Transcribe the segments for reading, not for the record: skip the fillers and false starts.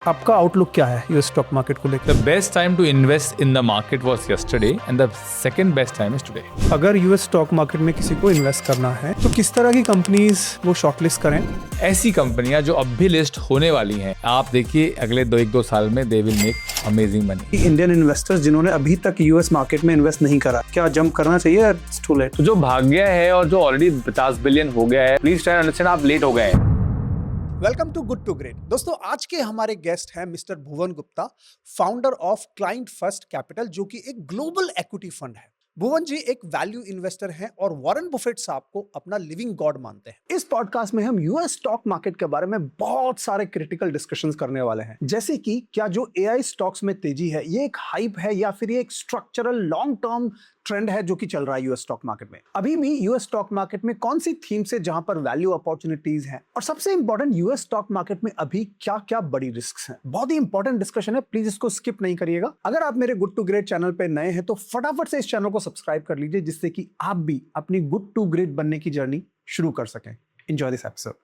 आपका आउटलुक क्या है यूएस स्टॉक मार्केट को लेकर? The best time to invest in the market was yesterday and the second best time is today. अगर US stock market में किसी को इन्वेस्ट करना है तो किस तरह की कंपनीज वो शॉर्टलिस्ट करें? ऐसी कंपनियां जो अब भी लिस्ट होने वाली हैं, आप देखिए अगले 1-2 साल में they will make amazing money. Indian investors जिन्होंने अभी तक यूएस मार्केट में इन्वेस्ट नहीं करा, क्या जंप करना चाहिए या इट्स टू लेट? जो भाग गया है और जो ऑलरेडी 50 बिलियन हो गया है, प्लीज ट्राई अंडरस्टैंड, आप लेट हो गए हैं। Welcome to good to great. दोस्तों, आज के हमारे गेस्ट हैं mister Bhuvan Gupta, founder of client first capital, जो कि एक ग्लोबल इक्विटी फंड है। भुवन जी एक वैल्यू इन्वेस्टर हैं और वॉरेन बफेट साहब को अपना लिविंग गॉड मानते हैं। इस पॉडकास्ट में हम यूएस स्टॉक मार्केट के बारे में बहुत सारे क्रिटिकल डिस्कशंस करने वाले हैं, जैसे कि क्या जो एआई स्टॉक्स में तेजी है ये एक हाइप है या फिर ये एक स्ट्रक्चरल लॉन्ग टर्म ट्रेंड है जो कि चल रहा है यूएस स्टॉक मार्केट में। अभी भी यूएस स्टॉक मार्केट में कौन सी थीम्स है जहां पर वैल्यू अपॉर्चुनिटीज हैं, और सबसे इंपॉर्टेंट यूएस स्टॉक मार्केट में अभी क्या क्या बड़ी रिस्क्स हैं। बहुत ही इंपॉर्टेंट डिस्कशन है, प्लीज इसको स्किप नहीं करिएगा। अगर आप मेरे गुड टू ग्रेट चैनल पे नए हैं तो फटाफट से इस चैनल को सब्सक्राइब कर लीजिए, जिससे कि आप भी अपनी गुड टू ग्रेट बनने की जर्नी शुरू कर सकें। Enjoy this episode.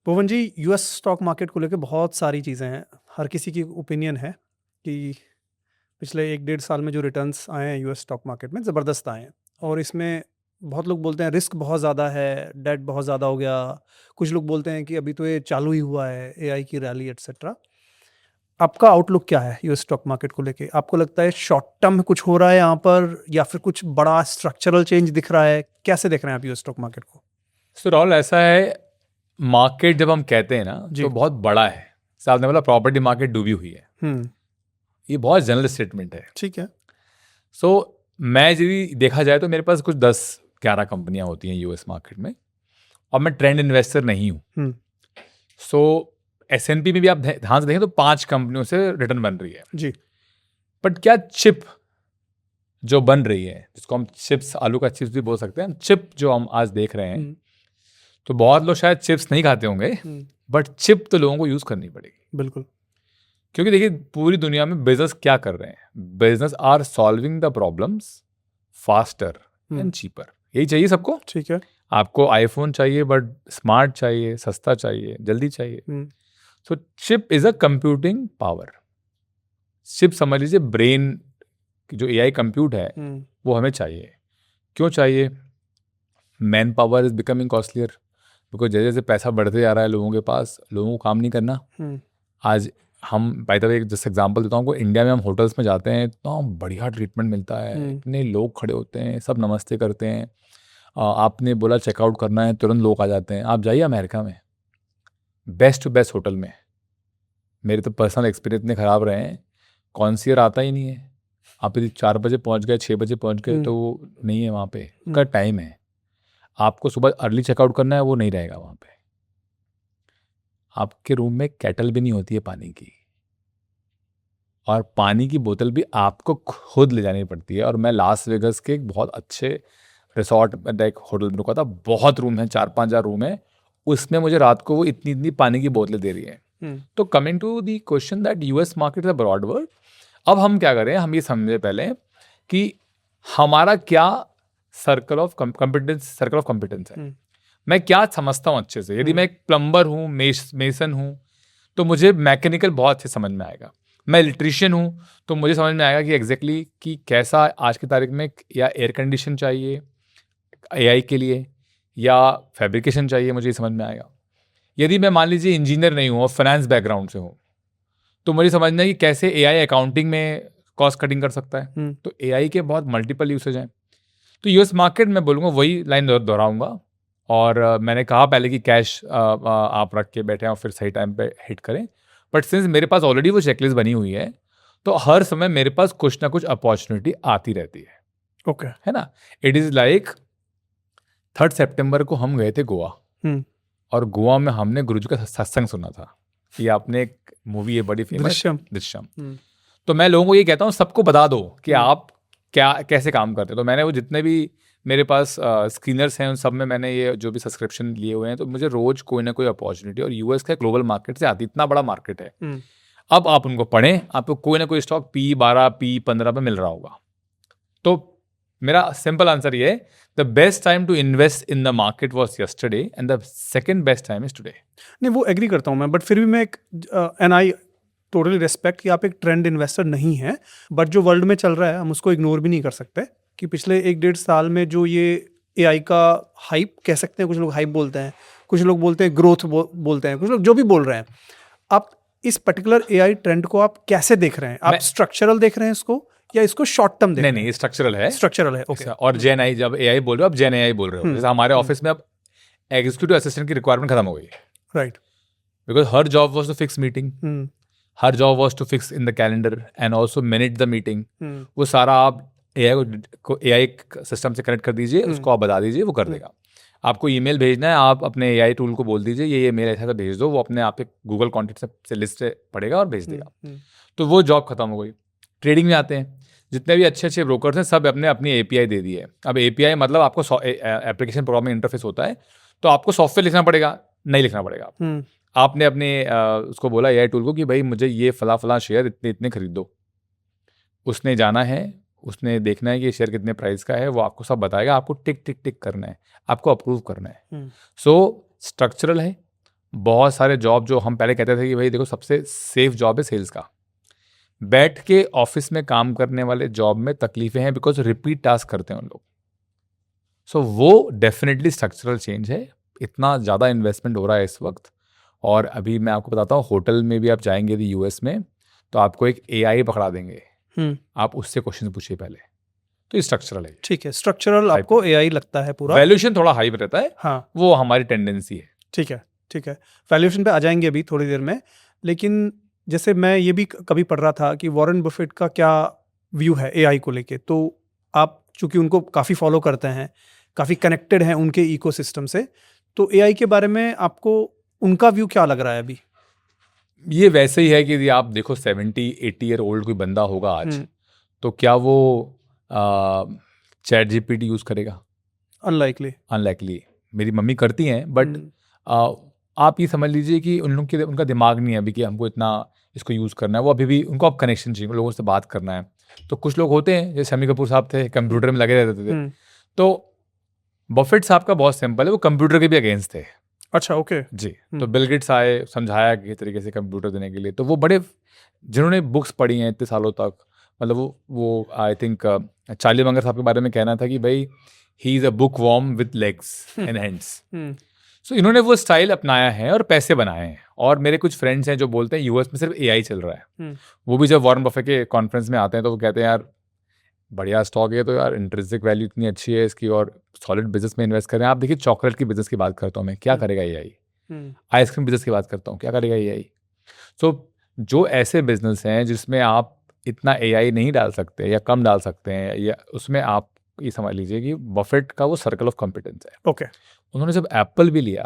Bhuvan ji, US stock market को लेकर बहुत सारी चीज़ें हैं। हर किसी की ओपिनियन है कि पिछले 1-1.5 साल में जो रिटर्न्स आए हैं यूएस स्टॉक मार्केट में ज़बरदस्त आए हैं, और इसमें बहुत लोग बोलते हैं रिस्क बहुत ज़्यादा है, डेट बहुत ज़्यादा हो गया। कुछ लोग बोलते हैं कि अभी तो ये चालू ही हुआ है, एआई की रैली एट्सेट्रा। आपका आउटलुक क्या है यूएस स्टॉक मार्केट को लेके? आपको लगता है शॉर्ट टर्म में कुछ हो रहा है यहाँ पर, या फिर कुछ बड़ा स्ट्रक्चरल चेंज दिख रहा है? कैसे देख रहे हैं आप यूएस स्टॉक मार्केट को? सो राहुल, ऐसा है, मार्केट जब हम कहते हैं ना तो बहुत बड़ा है। साहब ने बोला प्रॉपर्टी मार्केट डूबी हुई है, ये बहुत जनरल स्टेटमेंट है। ठीक है। सो मैं यदि देखा जाए तो मेरे पास कुछ 10-11 कंपनियां होती हैं यूएस मार्केट में, और मैं ट्रेंड इन्वेस्टर नहीं हूँ। सो S&P में भी आप ध्यान से देखें तो 5 कंपनियों से रिटर्न बन रही है जी। बट क्या चिप जो बन रही है, जिसको हम चिप्स, आलू का चिप्स भी बोल सकते हैं, चिप जो हम आज देख रहे हैं, तो बहुत लोग शायद चिप्स नहीं खाते होंगे, बट चिप तो लोगों को यूज करनी पड़ेगी। बिल्कुल। क्योंकि देखिए पूरी दुनिया में बिजनेस क्या कर रहे हैं, business are solving the problems faster and cheaper. यही चाहिए सबको। ठीक है। आपको आईफोन चाहिए बट स्मार्ट चाहिए, सस्ता चाहिए, जल्दी चाहिए। So chip is a computing power. Chip समझ लीजिए ब्रेन की जो एआई कंप्यूट है वो हमें चाहिए। क्यों चाहिए? Man power is becoming costlier, because जैसे जैसे पैसा बढ़ते जा रहा है लोगों के पास, लोगों को काम नहीं करना। आज हम बाय द वे जैसे एग्जांपल देता हूँ, इंडिया में हम होटल्स में जाते हैं तो बढ़िया ट्रीटमेंट मिलता है, इतने लोग खड़े होते हैं, सब नमस्ते करते हैं। आपने बोला चेकआउट करना है, तुरंत लोग आ जाते हैं। आप जाइए अमेरिका में बेस्ट टू बेस्ट होटल में, मेरे तो पर्सनल एक्सपीरियंस इतने ख़राब रहे हैं, कॉन्सियर आता ही नहीं है। आप यदि 4 बजे पहुँच गए, 6 बजे पहुँच गए तो वो नहीं है वहाँ पे, उनका टाइम है। आपको सुबह अर्ली चेकआउट करना है, वो नहीं रहेगा वहाँ पे। आपके रूम में केटल भी नहीं होती है पानी की, और पानी की बोतल भी आपको खुद ले जानी पड़ती है। और मैं लास वेगस के एक बहुत अच्छे रिसोर्ट में एक होटल में रुका था, बहुत रूम है, 4-5 हज़ार रूम है, उसमें मुझे रात को वो इतनी पानी की बोतलें दे रही है। तो coming to the question that US market is a broad world, अब हम क्या करें, हम ये समझे पहले कि हमारा क्या सर्कल ऑफ कॉम्पिटेंस है। मैं क्या समझता हूँ अच्छे से। यदि मैं एक प्लम्बर हूँ, मेसन हूँ, तो मुझे मैकेनिकल बहुत अच्छे समझ में आएगा। मैं इलेक्ट्रीशियन हूँ तो मुझे समझ में आएगा कि एग्जैक्टली कि कैसा आज की तारीख में या एयर कंडीशन चाहिए एआई के लिए, या फैब्रिकेशन चाहिए, मुझे समझ में आएगा। यदि मैं मान लीजिए इंजीनियर नहीं हूँ और फाइनेंस बैकग्राउंड से हूँ, तो मुझे समझना है कि कैसे एआई अकाउंटिंग में कॉस्ट कटिंग कर सकता है। तो एआई के बहुत मल्टीपल यूसेज हैं। तो यूएस मार्केट में बोलूँगा वही लाइन दोहराऊंगा, और मैंने कहा पहले कि कैश आप रख के बैठे और फिर सही टाइम पे हिट करें। बट सिंस मेरे पास ऑलरेडी वो चेकलिस्ट बनी हुई है, तो हर समय मेरे पास कुछ ना कुछ अपॉर्चुनिटी आती रहती है। ओके। है ना? इट इज़ लाइक 3 सितंबर को हम गए थे गोवा, और गोवा में हमने गुरुजी का सत्संग सुना था। ये आपने एक मूवी है बड़ी फेमस, दृश्यम। तो मैं लोगों को ये कहता हूँ, सबको बता दो कि आप क्या कैसे काम करते हैं। तो मैंने वो जितने भी मेरे पास स्क्रीनर्स हैं उन सब में मैंने ये जो भी सब्सक्रिप्शन लिए हुए हैं, तो मुझे रोज कोई ना कोई अपॉर्चुनिटी, और यूएस का ग्लोबल मार्केट से आती, इतना बड़ा मार्केट है। अब आप उनको पढ़ें, आपको कोई ना कोई स्टॉक P12 P15 पे मिल रहा होगा। तो मेरा सिंपल आंसर ये है, the best time to invest in the market was yesterday and the second best time is today. नहीं, वो एग्री करता हूँ मैं, बट फिर भी मैं एक एंड आई टोटली रिस्पेक्ट कि आप एक ट्रेंड इन्वेस्टर नहीं हैं, बट जो वर्ल्ड में चल रहा है हम उसको इग्नोर भी नहीं कर सकते कि पिछले 1-1.5 साल में जो ये एआई का हाइप कह सकते हैं, कुछ लोग हाइप बोलते हैं, कुछ लोग बोलते हैं ग्रोथ बोलते हैं, कुछ लोग जो भी बोल रहे हैं, आप इस पर्टिकुलर एआई ट्रेंड को आप कैसे देख रहे हैं? आप स्ट्रक्चरल देख रहे हैं इसको या इसको शॉर्ट टर्म देख रहे हैं? नहीं, स्ट्रक्चरल है. स्ट्रक्चरल है, ओके. और जेन आई, जब एआई बोल रहे हो, अब जेन एआई बोल रहे हो. जैसे हमारे ऑफिस में अब एग्जीक्यूटिव असिस्टेंट की रिक्वायरमेंट खत्म हो गई, राइट, बिकॉज हर job was to fix meeting, हर job was to fix in the calendar and also manage the meeting. वो सारा आप एआई सिस्टम से कनेक्ट कर दीजिए, उसको आप बता दीजिए, वो कर देगा. आपको ईमेल भेजना है, आप अपने एआई टूल को बोल दीजिए ये मेल ऐसा भेज दो, वो अपने आप एक गूगल कॉन्टेक्ट से लिस्ट से पढ़ेगा और भेज देगा. तो वो जॉब खत्म हो गई. ट्रेडिंग में आते हैं, जितने भी अच्छे अच्छे ब्रोकर्स हैं सब अपने अपनी एपीआई दे दी है. अब एपीआई मतलब आपको एप्लीकेशन प्रोग्रामिंग इंटरफेस होता है, तो आपको सॉफ्टवेयर लिखना पड़ेगा, नहीं लिखना पड़ेगा. आपने अपने उसको बोला एआई टूल को कि भाई मुझे ये फला शेयर इतने इतने खरीद दो. उसने जाना है, उसने देखना है कि शेयर कितने प्राइस का है, वो आपको सब बताएगा. आपको टिक टिक टिक करना है, आपको अप्रूव करना है. सो स्ट्रक्चरल है. बहुत सारे जॉब जो हम पहले कहते थे कि भाई देखो सबसे सेफ जॉब है सेल्स का, बैठ के ऑफिस में काम करने वाले जॉब में तकलीफें हैं बिकॉज रिपीट टास्क करते हैं उन लोग. सो वो डेफिनेटली स्ट्रक्चरल चेंज है. इतना ज़्यादा इन्वेस्टमेंट हो रहा है इस वक्त. और अभी मैं आपको बताता हूँ, होटल में भी आप जाएंगे यदि यूएस में, तो आपको एक एआई पकड़ा देंगे, आप उससे क्वेश्चन पूछिए पहले. तो ये स्ट्रक्चरल है. ठीक है, स्ट्रक्चरल आपको एआई लगता है पूरा. वैल्यूएशन थोड़ा हाई रहता है, हाँ, वो हमारी टेंडेंसी है. ठीक है, ठीक है. वैल्यूएशन पे आ जाएंगे अभी थोड़ी देर में. लेकिन जैसे मैं ये भी कभी पढ़ रहा था कि वॉरेन बफेट का क्या व्यू है एआई को लेके, तो आप चूंकि उनको काफ़ी फॉलो करते हैं, काफ़ी कनेक्टेड हैं उनके इकोसिस्टम से, तो एआई के बारे में आपको उनका व्यू क्या लग रहा है अभी? ये वैसे ही है कि यदि आप देखो 70-80 ईयर ओल्ड कोई बंदा होगा आज, तो क्या वो चैट जीपीटी यूज़ करेगा? अनलाइकली. मेरी मम्मी करती हैं, बट आप ये समझ लीजिए कि उन लोग के उनका दिमाग नहीं है अभी कि हमको इतना इसको यूज़ करना है. वो अभी भी उनको अब कनेक्शन चाहिए, लोगों से बात करना है. तो कुछ लोग होते हैं जैसे शम्मी कपूर साहब थे, कंप्यूटर में लगे रहते थे. तो बफेट साहब का बहुत सिंपल है, वो कंप्यूटर के भी अगेंस्ट थे. अच्छा, ओके. जी. तो बिल गेट्स आए, समझाया किस तरीके से कंप्यूटर देने के लिए. तो वो बड़े, जिन्होंने बुक्स पढ़ी हैं इतने सालों तक, मतलब वो आई थिंक चार्ली मंगर साहब के बारे में कहना था कि भाई he is a bookworm with legs and hands. So इन्होंने वो स्टाइल अपनाया है और पैसे बनाए हैं. और मेरे कुछ फ्रेंड्स हैं जो बोलते हैं यूएस में सिर्फ एआई चल रहा है. वो भी जब वॉरेन बफेट के कॉन्फ्रेंस में आते हैं तो वो कहते हैं यार बढ़िया स्टॉक है, तो यार इंट्रिंसिक वैल्यू इतनी अच्छी है इसकी और सॉलिड बिजनेस में इन्वेस्ट करें. आप देखिए चॉकलेट की बिजनेस की बात करता हूँ मैं, क्या करेगा एआई? आइसक्रीम बिजनेस की बात करता हूँ, क्या करेगा एआई? सो जो ऐसे बिजनेस हैं जिसमें आप इतना एआई नहीं डाल सकते या कम डाल सकते हैं, या उसमें आप ये समझ लीजिए कि बफेट का वो सर्कल ऑफ कॉम्पिटेंस है. ओके. उन्होंने जब एप्पल भी लिया,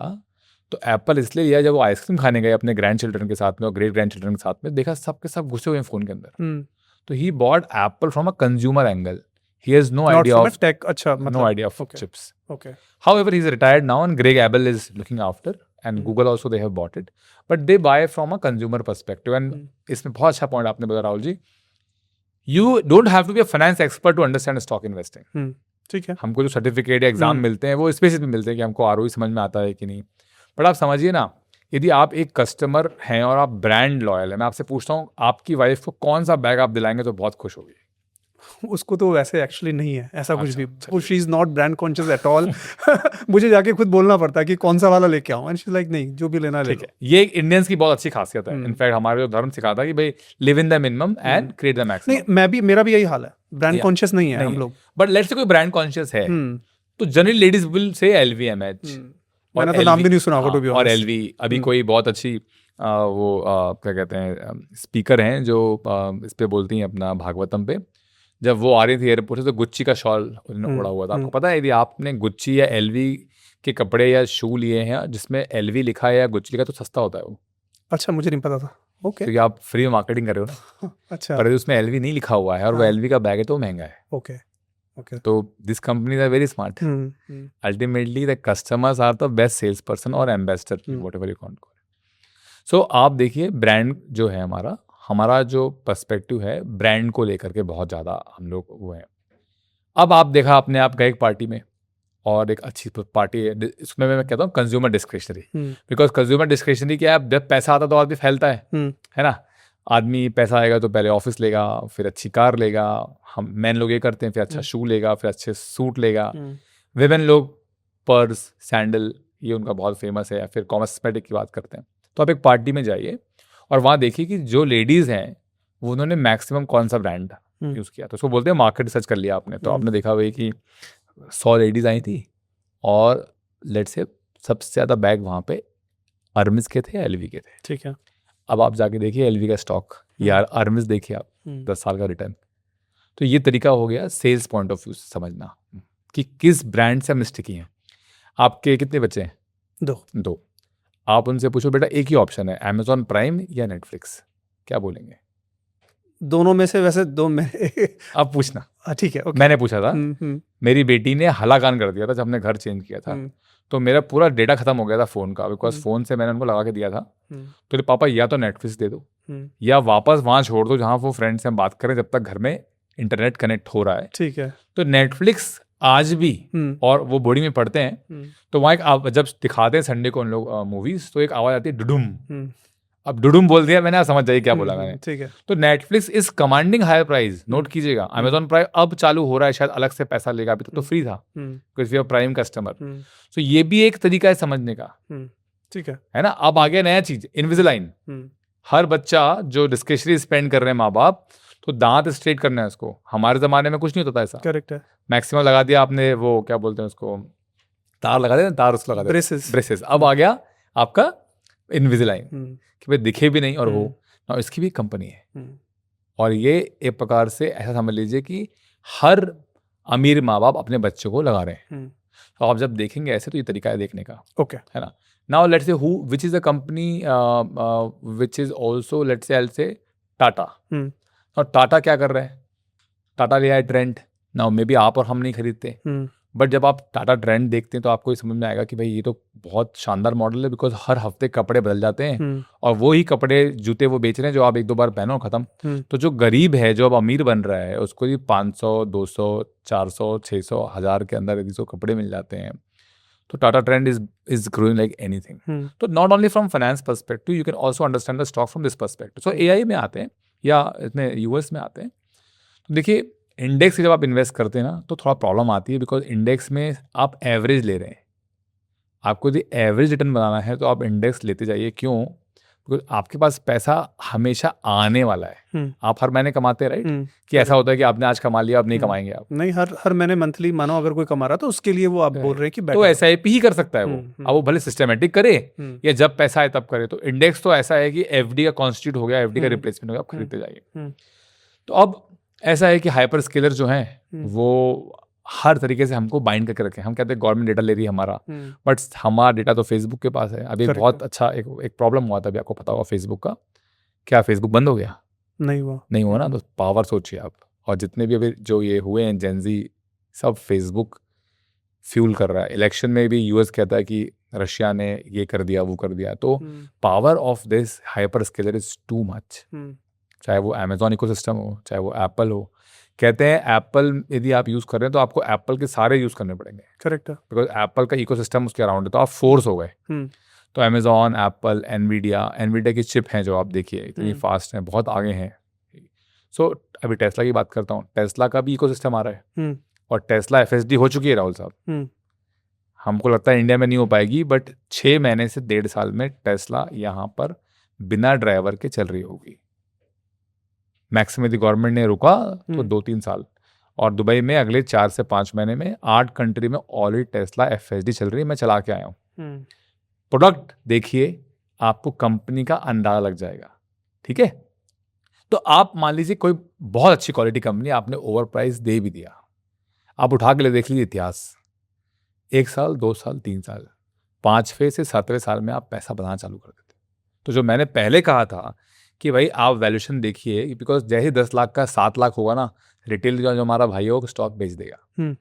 तो एप्पल इसलिए लिया जब वो आइसक्रीम खाने गए अपने ग्रैंड चिल्ड्रन के साथ में और ग्रेट ग्रैंड चिल्ड्रन के साथ में, देखा सब के सब घुसे हुए हैं फ़ोन के अंदर. तो he bought Apple from a consumer angle. He has no idea of tech. अच्छा, no idea of chips. Okay. However, he's retired now, and Greg Abel is looking after, and Google also they have bought it, but they buy from a consumer perspective. And इसमें बहुत अच्छा point आपने बताया Rahul ji. You don't have to be a finance expert to understand stock investing. ठीक है. हमको जो certificate या एग्जाम मिलते हैं वो इस बेसिस पे मिलते हैं कि हमको आरओई समझ में आता है कि नहीं. बट आप समझिए ना, यदि आप एक कस्टमर हैं और आप ब्रांड लॉयल है, मैं आपसे पूछता हूँ आपकी वाइफ को कौन सा बैग आप दिलाएंगे तो बहुत खुश होगी? उसको तो वैसे एक्चुअली नहीं है ऐसा कुछ भी. She is not brand conscious at all. मुझे जाके खुद बोलना पड़ता है कि कौन सा वाला लेके आऊं, एंड शी इज लाइक नहीं, जो भी लेना ले लो. ये इंडियंस की बहुत अच्छी खासियत है. इनफैक्ट हमारे जो धर्म सिखाता है कि भाई live in the minimum and create the maximum. नहीं, मेरा भी यही हाल है. ब्रांड कॉन्शियस नहीं है हम लोग. बट लेट्स से कोई ब्रांड कॉन्शियस है तो generally ladies will say LVMH. मैंने तो नाम भी नहीं सुना होगा टू बी और ऑनेस्ट. LV. अभी कोई बहुत अच्छी वो क्या कहते हैं स्पीकर हैं जो इस पे बोलती हैं अपना भागवतम पे. जब वो आ रही थी एयरपोर्ट से तो गुच्ची का शॉल उन्होंने ओढ़ा हुआ था. आपको पता है यदि आपने गुच्ची या LV के कपड़े या शू लिए हैं जिसमें LV लिखा है या गुच्ची लिखा है तो सस्ता होता है वो. अच्छा, मुझे नहीं पता था. ओके. क्योंकि आप फ्री में मार्केटिंग कर रहे हो ना. अच्छा. पर उसमें LV नहीं लिखा हुआ है और वो LV का बैग है तो महंगा है. ओके. तो this companies are very smart. Ultimately the customers are the best sales person और ambassador, whatever you call. So आप देखिए ब्रांड जो है हमारा जो पर्सपेक्टिव है ब्रांड को लेकर के बहुत ज़्यादा हम लोग वो है. अब आप देखा आपने, आप गए एक पार्टी में और एक अच्छी पार्टी है, इसमें मैं कहता हूँ consumer discretionary, because consumer discretionary क्या है, जब पैसा आता तो आदमी फैलता है ना। आदमी पैसा आएगा तो पहले ऑफिस लेगा, फिर अच्छी कार लेगा, हम मैन लोग ये करते हैं, फिर अच्छा शू लेगा, फिर अच्छे सूट लेगा। विमेन लोग पर्स, सैंडल, ये उनका बहुत फेमस है, या फिर कॉस्मेटिक की बात करते हैं। तो आप एक पार्टी में जाइए और वहाँ देखिए कि जो लेडीज़ हैं वो उन्होंने मैक्सिमम कौन सा ब्रांड यूज़ किया। तो उसको बोलते हैं मार्केट रिसर्च कर लिया आपने, तो आपने देखा वही कि 100 लेडीज़ आई थी और लेट से सबसे ज़्यादा बैग वहाँ पे अर्मिस के थे या एलवी के थे। ठीक है। अब आप जाके देखिए एलवी का स्टॉक या अर्मिस देखिए आप, 10 साल का रिटर्न। तो ये तरीका हो गया सेल्स पॉइंट ऑफ व्यू से समझना कि किस ब्रांड से हम स्टिकी हैं। आपके कितने बच्चे हैं? 2। आप उनसे पूछो बेटा एक ही ऑप्शन है, अमेजॉन प्राइम या नेटफ्लिक्स, क्या बोलेंगे? दोनों में से वैसे 2 मेरे आप पूछना। ठीक है, ओके। मैंने पूछा था, मेरी बेटी ने हलाकान कर दिया था जब हमने घर चेंज किया था। तो मेरा पूरा डेटा खत्म हो गया था फ़ोन का, बिकॉज फ़ोन से मैंने उनको लगा के दिया था। तो पापा या तो नेटफ्लिक्स दे दो या वापस वहाँ छोड़ दो जहाँ वो फ्रेंड से हम बात करें, जब तक घर में इंटरनेट कनेक्ट हो रहा है। ठीक है। तो नेटफ्लिक्स आज भी, और वो बोर्डिंग में पढ़ते हैं, तो वहाँ एक जब दिखाते हैं संडे को उन लोग मूवीज, तो एक आवाज़ आती है डुडुम। अब डुडुम बोल दिया मैंने, आप समझ जाइए क्या बोला मैंने। ठीक है। तो Netflix is commanding higher price, note कीजिएगा। अमेजॉन प्राइम अब चालू हो रहा है, शायद अलग से पैसा लेगा, अभी तक तो फ्री था because we are prime customer. So ये भी एक तरीका है समझने का, ठीक है ना। अब आ गया नया चीज, इनविजिलाइन। हर बच्चा जो डिस्क्रिशनरी स्पेंड कर रहे हैं माँ बाप, तो दांत स्ट्रेट करना है उसको। हमारे जमाने में कुछ नहीं होता था ऐसा। करेक्ट है। मैक्सिमम लगा दिया आपने, वो क्या बोलते हैं उसको, तार लगा दिया, तार उसको लगा दिया, ब्रेसेस। अब आ गया आपका इनविजिलाइन कि भाई दिखे भी नहीं और हो ना। इसकी भी कंपनी है और ये एक प्रकार से ऐसा समझ लीजिए कि हर अमीर माँ बाप अपने बच्चों को लगा रहे हैं। तो आप जब देखेंगे ऐसे, तो ये तरीका है देखने का, ओके, है ना। Now let's say who which is a company which is also let's say, I will say Tata. और टाटा क्या कर रहा है? टाटा लिया है ट्रेंड। नाउ मे बी आप और हम नहीं खरीदते, बट जब आप टाटा ट्रेंड देखते हैं तो आपको ये समझ में आएगा कि भाई ये तो बहुत शानदार मॉडल है, बिकॉज हर हफ्ते कपड़े बदल जाते हैं और वो ही कपड़े जूते वो बेच रहे हैं जो आप 1-2 बार पहनो खत्म। तो जो गरीब है, जो अब अमीर बन रहा है, उसको भी 500, 200, 400, 600, 1000 के अंदर यदि कपड़े मिल जाते हैं। तो Tata trend is growing like anything. तो not only from finance perspective, you can also understand the stock from this perspective. So AI में आते हैं या इतने यूएस में आते हैं। तो देखिए इंडेक्स से जब आप इन्वेस्ट करते हैं ना, तो थोड़ा प्रॉब्लम आती है, बिकॉज इंडेक्स में आप एवरेज ले रहे हैं। आपको यदि एवरेज रिटर्न बनाना है तो आप इंडेक्स लेते जाइए। क्यों? बिकॉज आपके पास पैसा हमेशा आने वाला है। आप हर महीने कमाते हैं, राइट? कि ऐसा होता है कि आपने आज कमा लिया, अब नहीं कमाएंगे आप? नहीं, हर महीने मंथली मानो अगर कोई कमा रहा तो उसके लिए वो आप बोल रहे हैं कि तो एसआईपी ही कर सकता है वो। अब वो भले सिस्टमेटिक करे या जब पैसा आए तब करे। तो इंडेक्स तो ऐसा है कि एफडी का कॉन्स्टिट्यूट हो गया, एफडी का रिप्लेसमेंट हो गया, आप खरीदते जाइए। तो अब ऐसा है कि हाइपर स्केलर जो हैं वो हर तरीके से हमको बाइंड करके रखें। हम कहते हैं गवर्नमेंट डेटा ले रही है हमारा, बट हमारा डेटा तो फेसबुक के पास है। अभी बहुत अच्छा एक प्रॉब्लम हुआ था, अभी आपको पता होगा फेसबुक का। क्या फेसबुक बंद हो गया? नहीं हुआ ना। तो पावर सोचिए आप। और जितने भी अभी जो ये हुए हैं जेनजी, सब फेसबुक फ्यूल कर रहा है। इलेक्शन में भी यूएस कहता है कि रशिया ने ये कर दिया, वो कर दिया। तो power of this hyper scalar is too much. चाहे वो अमेजॉन इकोसिस्टम हो, चाहे वो एप्पल हो। कहते हैं एप्पल यदि आप यूज़ कर रहे हैं तो आपको एप्पल के सारे यूज़ करने पड़ेंगे। करेक्ट है, बिकॉज एप्पल का इकोसिस्टम उसके अराउंड है, तो आप फोर्स हो गए। तो अमेजॉन, एप्पल, एनवीडिया की चिप हैं जो आप देखिए इतनी फास्ट हैं, बहुत आगे हैं। सो अभी टेस्ला की बात करता हूँ। टेस्ला का भी इकोसिस्टम आ रहा है और टेस्ला FSD हो चुकी है राहुल साहब। हमको लगता है इंडिया में नहीं हो पाएगी, बट 6 महीने से 1.5 साल में टेस्ला यहाँ पर बिना ड्राइवर के चल रही होगी। मैक्सिमम यदि गवर्नमेंट ने रुका तो 2-3 साल। और दुबई में अगले 4 से 5 महीने में 8 कंट्री में ऑलरेडी टेस्ला FSD चल रही है। मैं चला के आया हूँ। प्रोडक्ट देखिए, आपको कंपनी का अंदाजा लग जाएगा। ठीक है। तो आप मान लीजिए कोई बहुत अच्छी क्वालिटी कंपनी आपने ओवर प्राइस दे भी दिया, आप उठा के ले देख लीजिए इतिहास। 1 साल, 2 साल, 3 साल, 5वें से 7वें साल में आप पैसा बनाना चालू कर देते। तो जो मैंने पहले कहा था कि भाई आप वैल्यूएशन देखिए, बिकॉज जैसे 10 लाख का 7 लाख होगा ना, रिटेल जो हमारा भाई हो स्टॉक बेच देगा।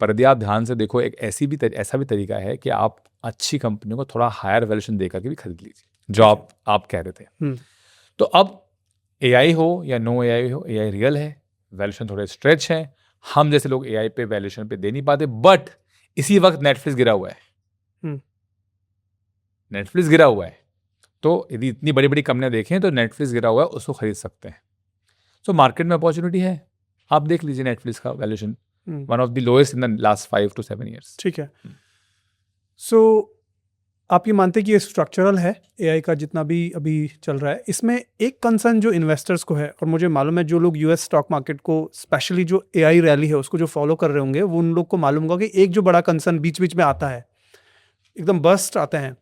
पर यदि आप ध्यान से देखो, एक ऐसा भी तरीका है कि आप अच्छी कंपनी को थोड़ा हायर वैल्यूएशन देकर के भी खरीद लीजिए, जो आप कह रहे थे। तो अब AI हो या नो AI हो, AI रियल है, वैल्यूएशन थोड़े स्ट्रेच है, हम जैसे लोग एआई पे वैल्यूएशन पे दे नहीं पाते, बट इसी वक्त नेटफ्लिक्स गिरा हुआ है। हम्म। नेटफ्लिक्स गिरा हुआ है, तो यदि इतनी बड़ी बड़ी कंपनियां देखें तो नेटफ्लिक्स गिरा हुआ है, उसको खरीद सकते हैं। सो मार्केट में अपॉर्चुनिटी है, आप देख लीजिए नेटफ्लिक्स का valuation one of the lowest in the last 5 to 7 years। ठीक है। सो आप ये मानते हैं कि ये स्ट्रक्चरल है एआई का जितना भी अभी चल रहा है? इसमें एक कंसर्न जो इन्वेस्टर्स को है, और मुझे मालूम है जो लोग यूएस स्टॉक मार्केट को स्पेशली जो एआई रैली है उसको जो फॉलो कर रहे होंगे, वो उन लोग को मालूम होगा कि एक जो बड़ा कंसर्न बीच बीच में आता है, एकदम बर्स्ट आते हैं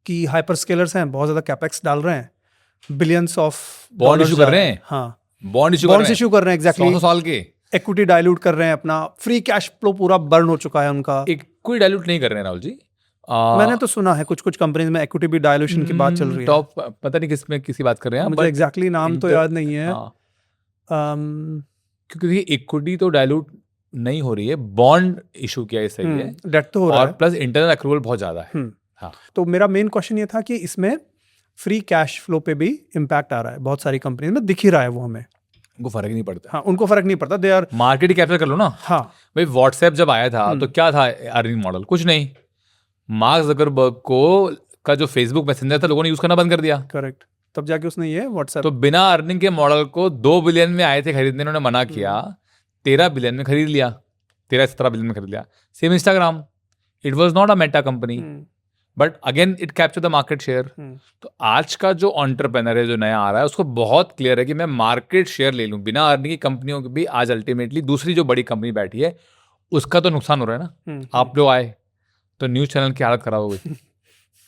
कि हाइपर स्केलर्स हैं, बहुत ज़्यादा कैपेक्स डाल रहे हैं, बिलियंस ऑफ बॉन्ड इशू कर रहे हैं। हाँ, बॉन्ड इशू कर रहे हैं एग्जैक्टली, 100 साल के इक्विटी डाइल्यूट कर रहे हैं, अपना फ्री कैश फ्लो पूरा बर्न हो चुका है उनका। कोई डाइल्यूट नहीं कर रहे हैं राहुल जी। मैंने तो सुना है कुछ कुछ कंपनीज में इक्विटी भी डाइल्यूशन की बात चल रही है। टॉप पता नहीं किसमें किसी बात कर रहे हैं, मुझे एग्जैक्टली नाम तो याद नहीं है। क्योंकि इक्विटी तो डाइल्यूट नहीं हो रही है, बॉन्ड इशू किया है, सही है, डेट तो हो रहा और है, प्लस इंटरनल अक्रूवल बहुत ज्यादा है। हाँ, तो मेरा मेन क्वेश्चन ये था कि इसमें फ्री कैश फ्लो पे भी इम्पैक्ट आ रहा है, बहुत सारी कंपनीज में दिख ही रहा है वो हमें। उनको फर्क नहीं पड़ता। हाँ, उनको फर्क नहीं पड़ता, दे आर मार्केट ही कैप्चर कर लो ना। हाँ भाई व्हाट्सएप जब आया था तो क्या था अर्निंग मॉडल? कुछ नहीं। मार्क ज़करबर्ग को का जो फेसबुक मैसेंजर था लोगों ने यूज करना बंद कर दिया। करेक्ट, तब जाके उसने ये व्हाट्सएप, तो बिना अर्निंग के मॉडल को 2 बिलियन में आए थे खरीदने, उन्होंने मना किया, 13 बिलियन में खरीद लिया, 13-17 बिलियन में खरीद लिया। Same Instagram, it was not a Meta company, but again it capture the market share. तो आज का जो एंटरप्रेन्योर है जो नया आ रहा है उसको बहुत क्लियर है कि मैं मार्केट शेयर ले लूँ बिना अर्निंग की। कंपनियों की भी आज अल्टीमेटली दूसरी जो बड़ी कंपनी बैठी है उसका तो नुकसान हो रहा है ना। आप लोग आए तो न्यूज़ चैनल की हालत खराब हो गई,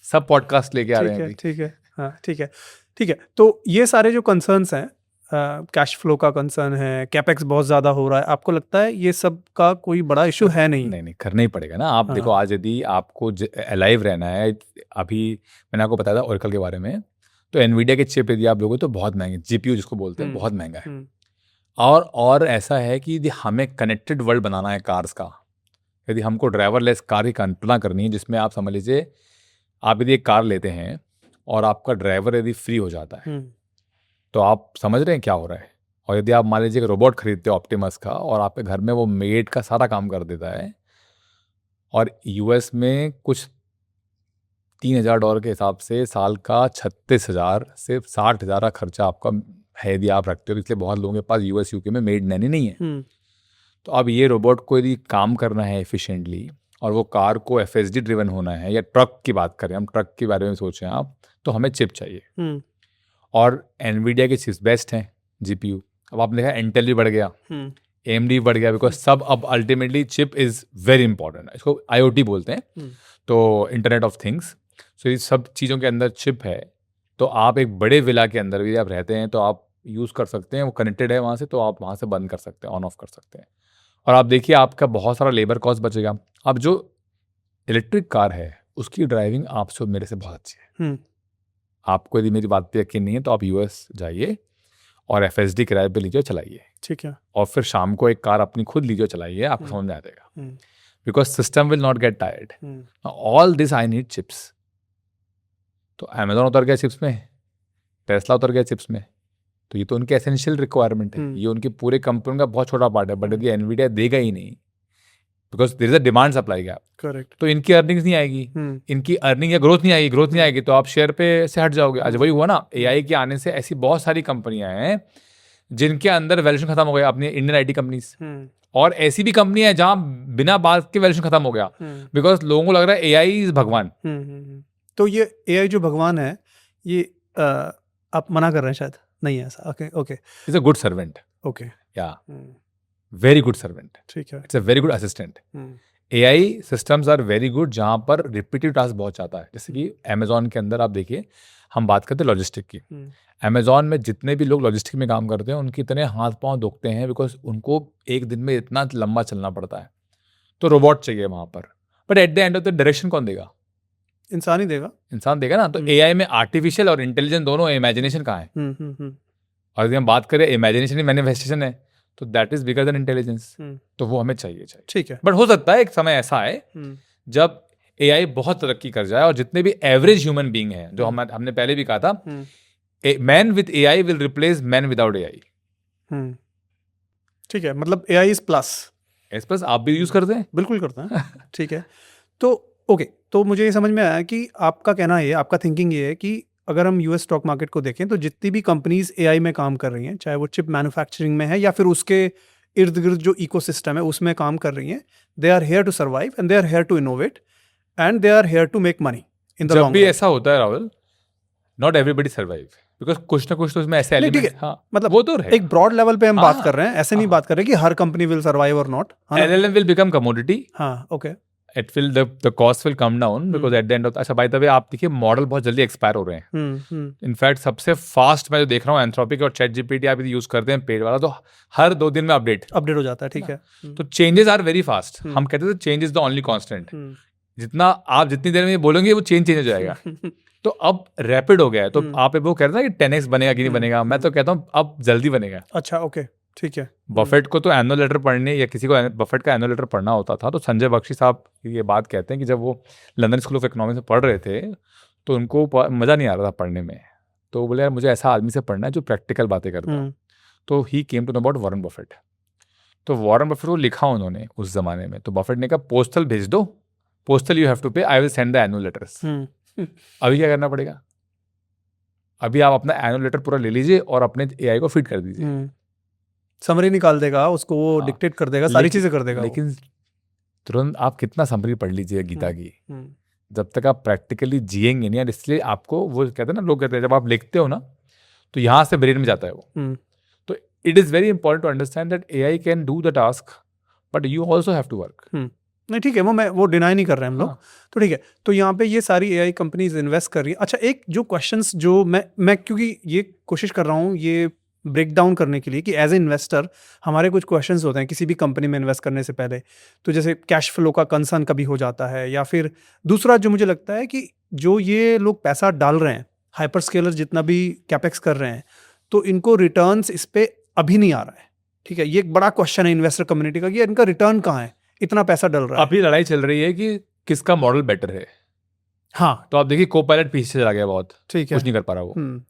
सब पॉडकास्ट लेके आ रहे हैं। ठीक है, हाँ ठीक है। तो ये सारे जो कंसर्न्स हैं, कैश फ्लो का कंसर्न है, कैपेक्स बहुत ज़्यादा हो रहा है, आपको लगता है ये सब का कोई बड़ा इशू है? नहीं, करना ही पड़ेगा ना। आप देखो, आज यदि आपको अलाइव रहना है, अभी मैंने आपको बताया था ओरेकल के बारे में, तो एनवीडिया के चिप यदि आप लोगों तो बहुत महंगे, जीपीयू जिसको बोलते हैं, बहुत महंगा है। और ऐसा है कि यदि हमें कनेक्टेड वर्ल्ड बनाना है कार्स का, यदि हमको ड्राइवरलेस कार की कल्पना करनी है, जिसमें आप समझ लीजिए आप यदि एक कार लेते हैं और आपका ड्राइवर यदि फ्री हो जाता है, तो आप समझ रहे हैं क्या हो रहा है। और यदि आप मान लीजिए एक रोबोट खरीदते हो ऑप्टिमस का, और आपके घर में वो मेड का सारा काम कर देता है, और यूएस में कुछ $3,000 के हिसाब से साल का 36,000 से 60,000 का खर्चा आपका है यदि आप रखते हो, इसलिए बहुत लोगों के पास यूएस यूके में मेड नैनी नहीं है। तो अब ये रोबोट को यदि काम करना है एफिशिएंटली, और वो कार को एफएसडी ड्रिवन होना है, या ट्रक की बात करें, हम ट्रक के बारे में सोचें आप, तो हमें चिप चाहिए। और एनवीडिया के चिप्स बेस्ट हैं, जीपीयू। अब आपने देखा इंटेल भी बढ़ गया, एएमडी बढ़ गया, बिकॉज सब अब ultimately chip is very important. इसको आईओटी बोलते हैं, तो इंटरनेट ऑफ थिंग्स। सो ये सब चीज़ों के अंदर चिप है। तो आप एक बड़े विला के अंदर भी आप रहते हैं तो आप यूज़ कर सकते हैं, वो कनेक्टेड है वहाँ से, तो आप वहाँ से बंद कर सकते हैं, ऑन ऑफ कर सकते हैं। और आप देखिए आपका बहुत सारा लेबर कॉस्ट बचेगा। अब जो इलेक्ट्रिक कार है उसकी ड्राइविंग आपसे मेरे से बहुत अच्छी है। आपको यदि मेरी बात पे यकीन नहीं है तो आप यूएस जाइए और एफएसडी किराए पे लीजिए, चलाइए, ठीक है, और फिर शाम को एक कार अपनी खुद लीजिए, चलाइए, आपको समझ में आ जाएगा। Because system will not get tired. All this I need chips. तो अमेजोन उतर गया चिप्स में, टेस्ला उतर गया चिप्स में, तो ये तो उनके एसेंशियल रिक्वायरमेंट है, ये उनकी पूरे कंपनी का बहुत छोटा पार्ट है। बट यदि एनवीडिया देगा ही नहीं, because there is a demand supply gap, correct, तो इनकी अर्निंग्स नहीं आएगी, इनकी अर्निंग या ग्रोथ नहीं आएगी, तो आप शेयर पे से हट जाओगे। आज वही हुआ ना, एआई के आने से ऐसी बहुत सारी कंपनियां हैं जिनके अंदर वैल्यूएशन खत्म हो गया, अपनी इंडियन आईटी कंपनीज, और ऐसी भी कंपनी है जहां बिना बात के वैल्यूएशन खत्म हो गया, बिकॉज लोगों को लग रहा है एआई इज भगवान। तो ये एआई जो भगवान है, ये आप मना कर रहे हैं शायद? नहीं है ऐसा? Okay, is a good servant, okay, या वेरी गुड सर्वेंट, ठीक है, it's a very good assistant. AI systems are very good जहाँ पर रिपीटिव टास्क बहुत चाहता है। जैसे कि अमेजोन के अंदर आप देखिए, हम बात करते हैं लॉजिस्टिक की, अमेजोन में जितने भी लोग लॉजिस्टिक में काम करते हैं उनके इतने हाथ पांव दुखते हैं, बिकॉज उनको एक दिन में इतना लंबा चलना पड़ता है। तो रोबोट चाहिए वहाँ पर, but at the end of the direction कौन देगा? इंसान ही देगा, इंसान देगा ना। तो एआई में आर्टिफिशियल और इंटेलिजेंस दोनों, इमेजिनेशन कहाँ है? और यदि हम बात करें इमेजिनेशन ही मैनिफेस्टेशन है, तो that is bigger than intelligence, तो वो हमें चाहिए, ठीक है। बट हो सकता है एक समय ऐसा है जब एआई बहुत तरक्की कर जाए और जितने भी एवरेज ह्यूमन बीइंग हैं, जो हमने पहले भी कहा था, man with AI will replace man without AI. ठीक है, मतलब AI is plus. S plus आप भी यूज करते हैं? बिल्कुल करता है। ठीक है, तो ओके, तो मुझे ये समझ में आया कि आपका कहना ये, आपका थिंकिंग ये है कि अगर हम यूएस स्टॉक मार्केट को देखें तो जितनी भी कंपनीज AI में काम कर रही हैं, चाहे वो चिप मैन्युफैक्चरिंग में है या फिर उसके इर्द गिर्द जो इकोसिस्टम है उसमें काम कर रही हैं, they are here to survive and they are here to innovate and they are here to make money in the जब लॉन्ग भी रन। ऐसा होता है Rahul, not everybody survive, because कुछ ना कुछ तो उसमें ऐसे नहीं, ठीक एलिमेंट, है, हाँ मतलब वो तो रहेगा। एक ब्रॉड लेवल पे हम बात कर रहे हैं, ऐसे नहीं हाँ। बात कर रहे कि हर कंपनी विल सर्वाइव और not. LLM will become commodity. हाँ, okay. It will the cost will come down because at the end of अच्छा बाय द वे आप देखिए मॉडल बहुत जल्दी एक्सपायर हो रहे हैं। इनफैक्ट सबसे फास्ट मैं जो देख रहा हूँ एंथ्रोपिक और चैट जीपीटी आप यदि यूज करते हैं पेड वाला, तो हर 2 दिन में अपडेट हो जाता है, ठीक है। तो चेंजेस आर वेरी फास्ट। हम कहते थे change is the only constant. जितना आप जितनी देर में ये बोलेंगे वो चेंज हो जाएगा। तो अब रैपिड हो गया है, तो आप वो कह रहे हैं कि 10x बनेगा कि नहीं बनेगा, मैं तो कहता हूँ अब जल्दी बनेगा। अच्छा, ओके, ठीक है। बफेट को तो एनुअल लेटर पढ़ने, या किसी को बफेट का एनुअल लेटर पढ़ना होता था, तो संजय बख्शी साहब ये बात कहते हैं कि जब वो लंदन स्कूल ऑफ इकोनॉमिक्स में पढ़ रहे थे तो उनको मज़ा नहीं आ रहा था पढ़ने में। तो वो बोले यार मुझे ऐसा आदमी से पढ़ना है जो प्रैक्टिकल बातें करता है। तो he came to know about Warren Buffett. तो वॉरेन बफेट को लिखा उन्होंने उस जमाने में, तो बफेट ने कहा पोस्टल भेज दो, पोस्टल यू हैव टू पे, I will send the annual letters. अभी क्या करना पड़ेगा? अभी आप अपना एनुअल लेटर पूरा ले लीजिए और अपने AI को फीड कर दीजिए, समरी निकाल देगा, उसको वो डिक्टेट कर देगा, सारी चीजें कर देगा। लेकिन तुरंत आप कितना समरी पढ़ लीजिए गीता की, जब तक आप प्रैक्टिकली जिएंगे नहीं यार। इसलिए आपको वो कहते हैं ना, लोग कहते हैं जब आप लिखते हो ना तो यहाँ से ब्रेन में जाता है वो। तो it is very important to understand that AI can do the task but you also have to work. नहीं, ठीक है, वो डिनाई नहीं कर रहे हैं हम लोग। तो ठीक है, तो यहाँ पे ये सारी AI कंपनीज इन्वेस्ट कर रही हैं। अच्छा, एक जो क्वेश्चंस जो मैं क्योंकि ये कोशिश कर रहा हूँ ये ब्रेक डाउन करने के लिए कि एज ए इन्वेस्टर हमारे कुछ क्वेश्चंस होते हैं किसी भी कंपनी में इन्वेस्ट करने से पहले। तो जैसे कैश फ्लो का कंसर्न कभी हो जाता है, या फिर दूसरा जो मुझे लगता है कि जो ये लोग पैसा डाल रहे हैं, हाइपर स्केलर जितना भी कैपेक्स कर रहे हैं, तो इनको रिटर्न्स इस पर अभी नहीं आ रहा है। ठीक है, ये एक बड़ा क्वेश्चन है इन्वेस्टर कम्युनिटी का कि इनका रिटर्न कहाँ है, इतना पैसा डल रहा है। अभी लड़ाई चल रही है कि किसका मॉडल बेटर है। हाँ, तो आप देखिए कोपायलट पीछे चला गया बहुत, ठीक है, कुछ नहीं कर पा रहा वो।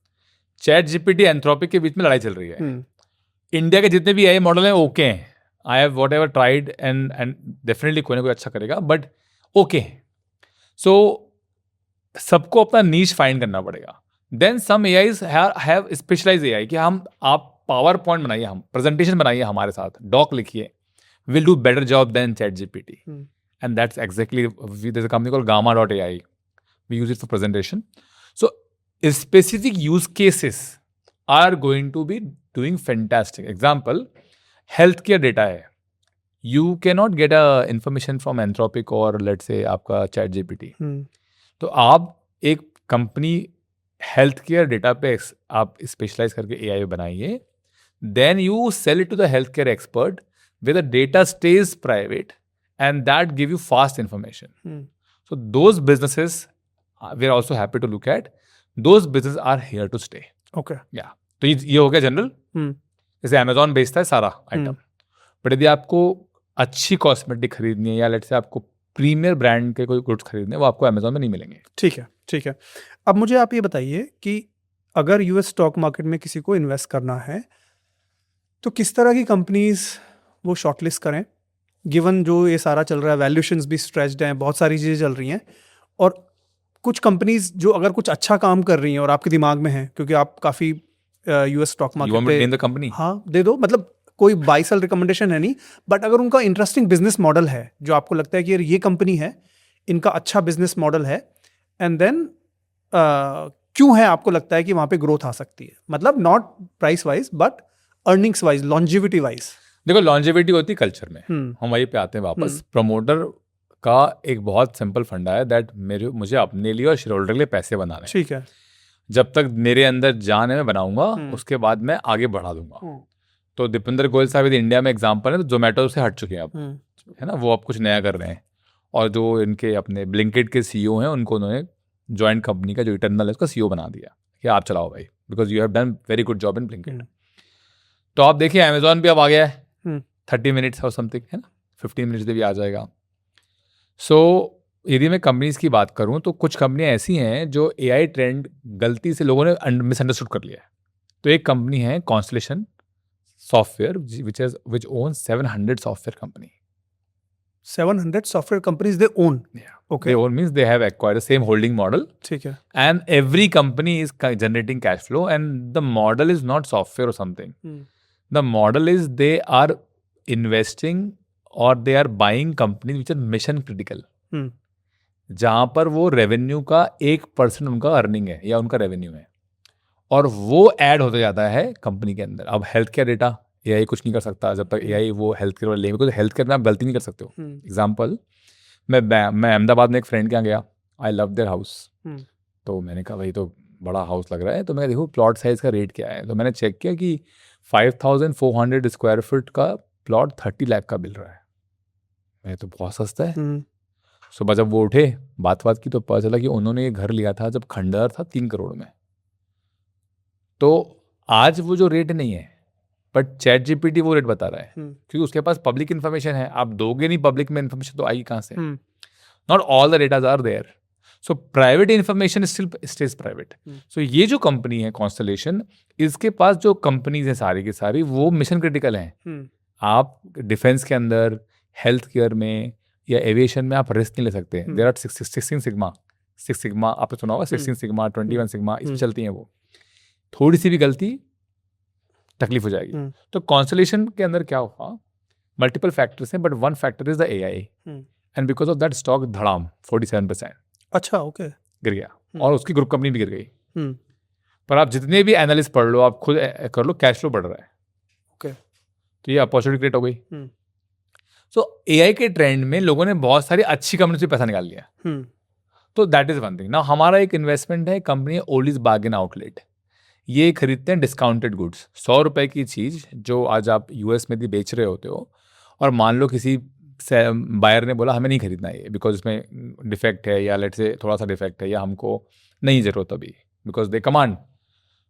चैट जीपीटी एंथ्रोपिक के बीच में लड़ाई चल रही है। इंडिया के जितने भी AI मॉडल हैं ओके हैं, I have what ever tried and definitely कोई ना कोई अच्छा करेगा, बट ओके। सो सबको अपना नीश फाइंड करना पड़ेगा। Then some AIs have specialise AI कि आप पावर पॉइंट बनाइए, हम प्रेजेंटेशन बनाइए हमारे साथ, डॉक लिखिए, will do better job than chat GPT. And that's exactly, there is a company called gamma.ai, we use it for presentation. So specific use cases are going to be doing fantastic. Example, healthcare data है, you cannot get a information from Anthropic or let's say आपका Chat GPT। तो आप एक company health care data पे आप specialise करके AI बनाइए, then you sell it to the healthcare expert where the data stays private and that give you fast information। So those businesses we are also happy to look at, those businesses are here to stay। Okay, या तो ये हो गया general. जैसे Amazon बेचता है सारा item, but यदि आपको अच्छी कॉस्मेटिक खरीदनी है या लेट्स से आपको प्रीमियर ब्रांड के कोई गुड्स खरीदने हैं, वो आपको Amazon में नहीं मिलेंगे। ठीक है, ठीक है। अब मुझे आप ये बताइए कि अगर यूएस स्टॉक मार्केट में किसी को इन्वेस्ट करना है तो किस तरह की कंपनीज वो शॉर्टलिस्ट करें, गिवन जो ये सारा चल रहा है, वैल्यूएशंस भी स्ट्रेच्ड हैं, बहुत सारी चीज़ें चल रही हैं, और कुछ कंपनीज जो अगर कुछ अच्छा काम कर रही हैं और आपके दिमाग में है, क्योंकि आप काफ़ी यूएस स्टॉक मार्केट पे, कंपनी हाँ दे दो, मतलब कोई बाई सेल रिकमेंडेशन है नहीं, बट अगर उनका इंटरेस्टिंग बिजनेस मॉडल है जो आपको लगता है कि यार ये कंपनी है, इनका अच्छा बिजनेस मॉडल है, एंड देन क्यों है आपको लगता है कि वहाँ पे ग्रोथ आ सकती है, मतलब not price wise but earnings wise, longevity wise. देखो लॉन्जिविटी होती है कल्चर में, हम वहीं पे आते हैं वापस। प्रमोटर का एक बहुत सिंपल फंडा है दैट मुझे अपने लिए और शेयर होल्डर के लिए पैसे बनाने हैं। ठीक है, जब तक मेरे अंदर जान है मैं बनाऊंगा, उसके बाद मैं आगे बढ़ा दूंगा। तो दीपेंद्र गोयल साहब यदि इंडिया में एग्जांपल है, तो जोमेटो से हट चुके हैं अब, है ना, वो अब कुछ नया कर रहे हैं। और जो इनके अपने ब्लिंकिट के CEO हैं, उनको उन्होंने जॉइंट कंपनी का जो इटर्नल है उसका CEO बना दिया कि आप चलाओ भाई, because you have done very good job in Blinkit. तो आप देखिए अमेजॉन भी अब आ गया है, 30 मिनट्स और समथिंग, है ना, 15 मिनट्स में भी आ जाएगा। सो यदि मैं कंपनीज की बात करूं तो कुछ कंपनियां ऐसी हैं जो AI ट्रेंड गलती से लोगों ने मिसअंडरस्टूड कर लिया है। तो एक कंपनी है constellation software which owns 700 software company. 700 software companies they own. Yeah. Okay. They own means they have acquired the same holding model, ठीक है. and every company is generating cash flow, and the model is not software or something. The model is they are investing or they are buying companies which are mission critical. जहाँ पर वो revenue का 1% उनका earning है या उनका revenue है, और वो ऐड होता जाता है कंपनी के अंदर. अब हेल्थ केयर डेटा AI कुछ नहीं कर सकता जब तक AI वो हेल्थ केयर ले, बिकॉज हेल्थ केयर में आप गलती नहीं कर सकते हो. एग्जाम्पल, मैं अहमदाबाद में एक फ्रेंड के यहाँ गया. I love their house. तो मैंने कहा भाई तो बड़ा हाउस लग रहा है, तो मैं देखो प्लॉट साइज का रेट क्या है. तो मैंने चेक किया कि 5400 स्क्वायर फीट का प्लॉट 30 लाख का मिल रहा है. मैं तो बहुत सस्ता है. सुबह जब वो उठे बात की तो पता चला कि उन्होंने ये घर लिया था जब खंडहर था 3 करोड़ में. तो आज वो जो रेट नहीं है, बट चैट जीपीटी वो रेट बता रहा है, क्योंकि उसके पास पब्लिक इन्फॉर्मेशन है. आप दोगे नहीं पब्लिक में इन्फॉर्मेशन तो आएगी कहाँ से? Not all the datas are there. So private information still stays private. So ये जो कंपनी है कॉन्स्टलेशन, इसके पास जो कंपनीज हैं सारी की सारी वो मिशन क्रिटिकल हैं. आप डिफेंस के अंदर, हेल्थ केयर में या एविएशन में आप रिस्क नहीं ले सकते. देयर आर 16 सिग्मा आपने सुना होगा. 16 सिग्मा 21 सिग्मा इसमें चलती हैं. वो थोड़ी सी भी गलती तकलीफ हो जाएगी. तो कॉन्स्टलेशन के अंदर क्या हुआ, मल्टीपल फैक्टर्स हैं, but one factor is the AI, and because of that stock धड़ाम 47%. अच्छा, ओके. गिर गया, और उसकी ग्रुप कंपनी भी गिर गई. पर आप जितने भी एनालिस्ट पढ़ लो, आप खुद कर लो, कैश फ्लो बढ़ रहा है. ओके, तो ये अपॉर्चुनिटी क्रिएट हो गई. सो AI के ट्रेंड में लोगों ने बहुत सारी अच्छी कंपनी से पैसा निकाल लिया. तो that is one thing. Now हमारा एक इन्वेस्टमेंट है, कंपनी ओल्डीज बार्गेन आउटलेट. ये खरीदते हैं डिस्काउंटेड गुड्स. 100 रुपए की चीज़ जो आज आप US में भी बेच रहे होते हो, और मान लो किसी बायर ने बोला हमें नहीं खरीदना ये बिकॉज इसमें डिफेक्ट है, या लेट से थोड़ा सा डिफेक्ट है, या हमको नहीं ज़रूरत अभी, because they command.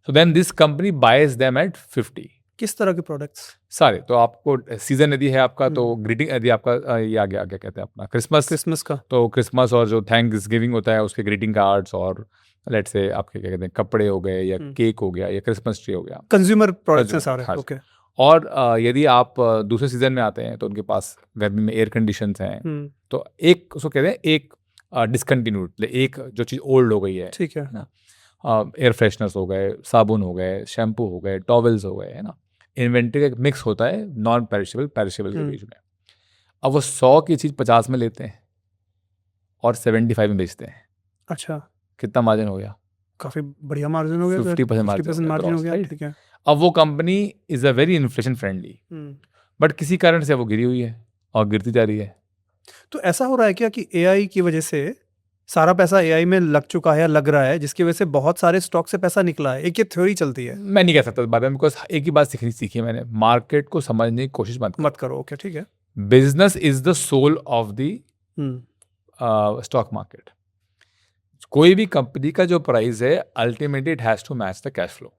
So then this company buys them at 50. किस तरह के प्रोडक्ट्स? सारे. तो आपको सीजन यदि है आपका, तो ग्रीटिंग यदि आपका ये आ गया, क्या कहते हैं अपना क्रिसमस का, तो क्रिसमस और जो थैंक्स गिविंग होता है उसके ग्रीटिंग कार्ड्स, और लेट से आपके क्या कहते हैं कपड़े हो गए, या केक हो गया, या क्रिसमस ट्री हो गया. कंज्यूमर प्रोडक्ट्स हैं सारे. ओके. और यदि आप दूसरे सीजन में आते हैं तो उनके पास गर्मी में एयर कंडीशंस हैं. तो एक उसको कहते हैं एक डिसकंटिन्यूड, एक जो चीज़ ओल्ड हो गई है, ठीक है ना. एयर फ्रेशनर्स हो गए, साबुन हो गए, शैम्पू हो गए, टॉवल्स हो गए, है ना. इन्वेंट्री का एक मिक्स होता है नॉन पेरिशेबल पेरिशेबल के बीच में. अब वो 100 की चीज़ 50 में लेते हैं और 75 में बेचते हैं. अच्छा, कितना मार्जिन हो गया? काफी बढ़िया मार्जिन हो गया. 50% मार्जिन हो गया. ठीक है. अब वो company is a very inflation friendly, but किसी कारण से वो गिरी हुई है और गिरती जा रही है. तो ऐसा हो रहा है क्या कि AI की वजह से सारा पैसा AI में लग चुका है या लग रहा है, जिसकी वजह से बहुत सारे स्टॉक से पैसा निकला है? एक ये थ्योरी चलती है. मैं नहीं कह सकता इस बारे में, बिकॉज एक ही बात सीखी है मैंने, मार्केट को समझने की कोशिश मत करो. ओके, ठीक है. Business is the soul of the stock market. कोई भी कंपनी का जो प्राइस है ultimately it has to match the cash flow.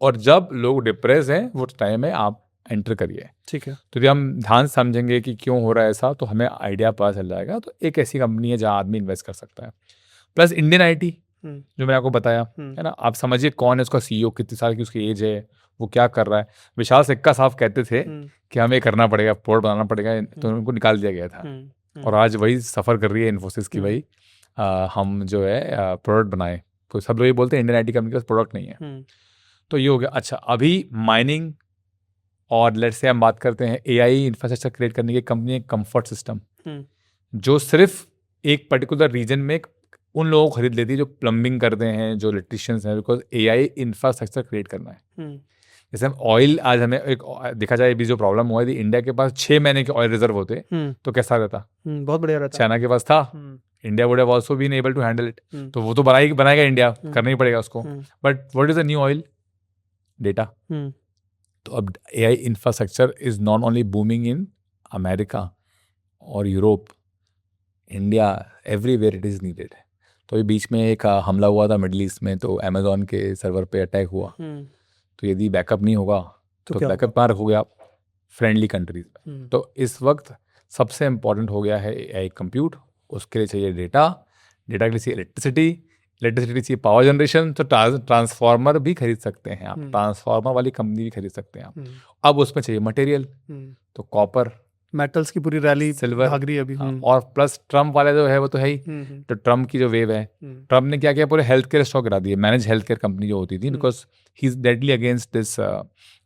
और जब लोग डिप्रेस हैं वो टाइम है आप एंटर करिए. ठीक है. तो यदि हम ध्यान समझेंगे कि क्यों हो रहा है ऐसा, तो हमें आइडिया पता चल जाएगा. तो एक ऐसी कंपनी है जहाँ आदमी इन्वेस्ट कर सकता है. प्लस इंडियन IT जो मैंने आपको बताया है ना, आप समझिए कौन है उसका CEO, कितने साल की उसकी एज है, वो क्या कर रहा है. विशाल सिक्का साहब कहते थे कि हमें करना पड़ेगा, प्रोडक्ट बनाना पड़ेगा, तो उनको निकाल दिया गया था. और आज वही सफ़र कर रही है इन्फोसिस की, वही हम जो है प्रोडक्ट बनाए. तो सब लोग ये बोलते हैं इंडियन IT कंपनी के पास प्रोडक्ट नहीं है. तो ये हो गया. अच्छा, अभी माइनिंग और लेट से हम बात करते हैं AI इंफ्रास्ट्रक्चर क्रिएट करने की कंपनी है कंफर्ट सिस्टम, जो सिर्फ एक पर्टिकुलर रीजन में उन लोगों को खरीद लेती है जो प्लम्बिंग करते हैं, जो इलेक्ट्रिशियंस हैं, बिकॉज AI इंफ्रास्ट्रक्चर क्रिएट करना है. जैसे हम ऑयल, आज हमें एक देखा जाए, अभी जो प्रॉब्लम हुआ है, इंडिया के पास 6 महीने के ऑयल रिजर्व होते तो कैसा रहता? बहुत बढ़िया रहता. चाइना के पास था, India would have also been able to handle it. तो वो तो बनाएगा इंडिया, करना ही पड़ेगा उसको. But what is the new oil? Data. तो अब AI infrastructure is not only booming in America और Europe, India, everywhere it is needed. तो ये बीच में एक हमला हुआ था मिडिल ईस्ट में, तो अमेजोन के सर्वर पे अटैक हुआ. तो यदि बैकअप नहीं होगा तो बैकअप कहाँ रखोगे आप? फ्रेंडली कंट्रीज में. तो इस वक्त सबसे इम्पॉर्टेंट हो गया है AI कंप्यूट. उसके लिए चाहिए डेटा, डेटा के लिए चाहिए इलेक्ट्रिसिटी, इलेक्ट्रिसिटी चाहिए, पावर जनरेशन, तो ट्रांसफार्मर भी खरीद सकते हैं आप, हम्म। ट्रांसफार्मर वाली कंपनी भी खरीद सकते हैं आप। हम्म। अब उसमें चाहिए मटेरियल, तो कॉपर, मेटल्स की पूरी रैली सिल्वर, भाग रही है अभी। और प्लस ट्रम्प वाले जो है वो तो है ही। तो ट्रम्प की जो वेव है, ट्रम्प ने क्या किया, पूरे हेल्थ केयर स्टॉक गिरा दिए, मैनेज हेल्थ केयर कंपनी जो होती थी, because he is deadly against this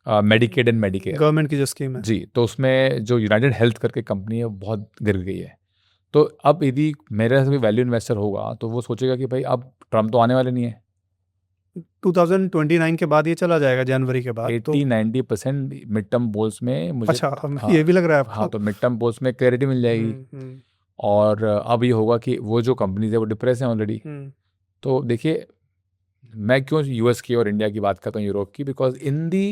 Medicaid and Medicare, government की जो स्कीम है जी। तो उसमें जो यूनाइटेड हेल्थ करके कंपनी है वो बहुत गिर गई है। तो अब यदि मेरे से भी वैल्यू इन्वेस्टर होगा तो वो सोचेगा कि भाई अब ट्रम्प तो आने वाले नहीं है, 2029 के बाद ये चला जाएगा, जनवरी के बाद तो। 80-90% मिड टर्म पोल्स में मुझे, अच्छा, हाँ, ये भी लग रहा है आपको? हाँ, तो मिड टर्म पोल्स में क्लैरिटी मिल जाएगी। और अब ये होगा कि वो जो कंपनीज है वो डिप्रेस हैं ऑलरेडी। तो देखिए, मैं क्यों यूएस की और इंडिया की बात करता हूँ, यूरोप की, because in the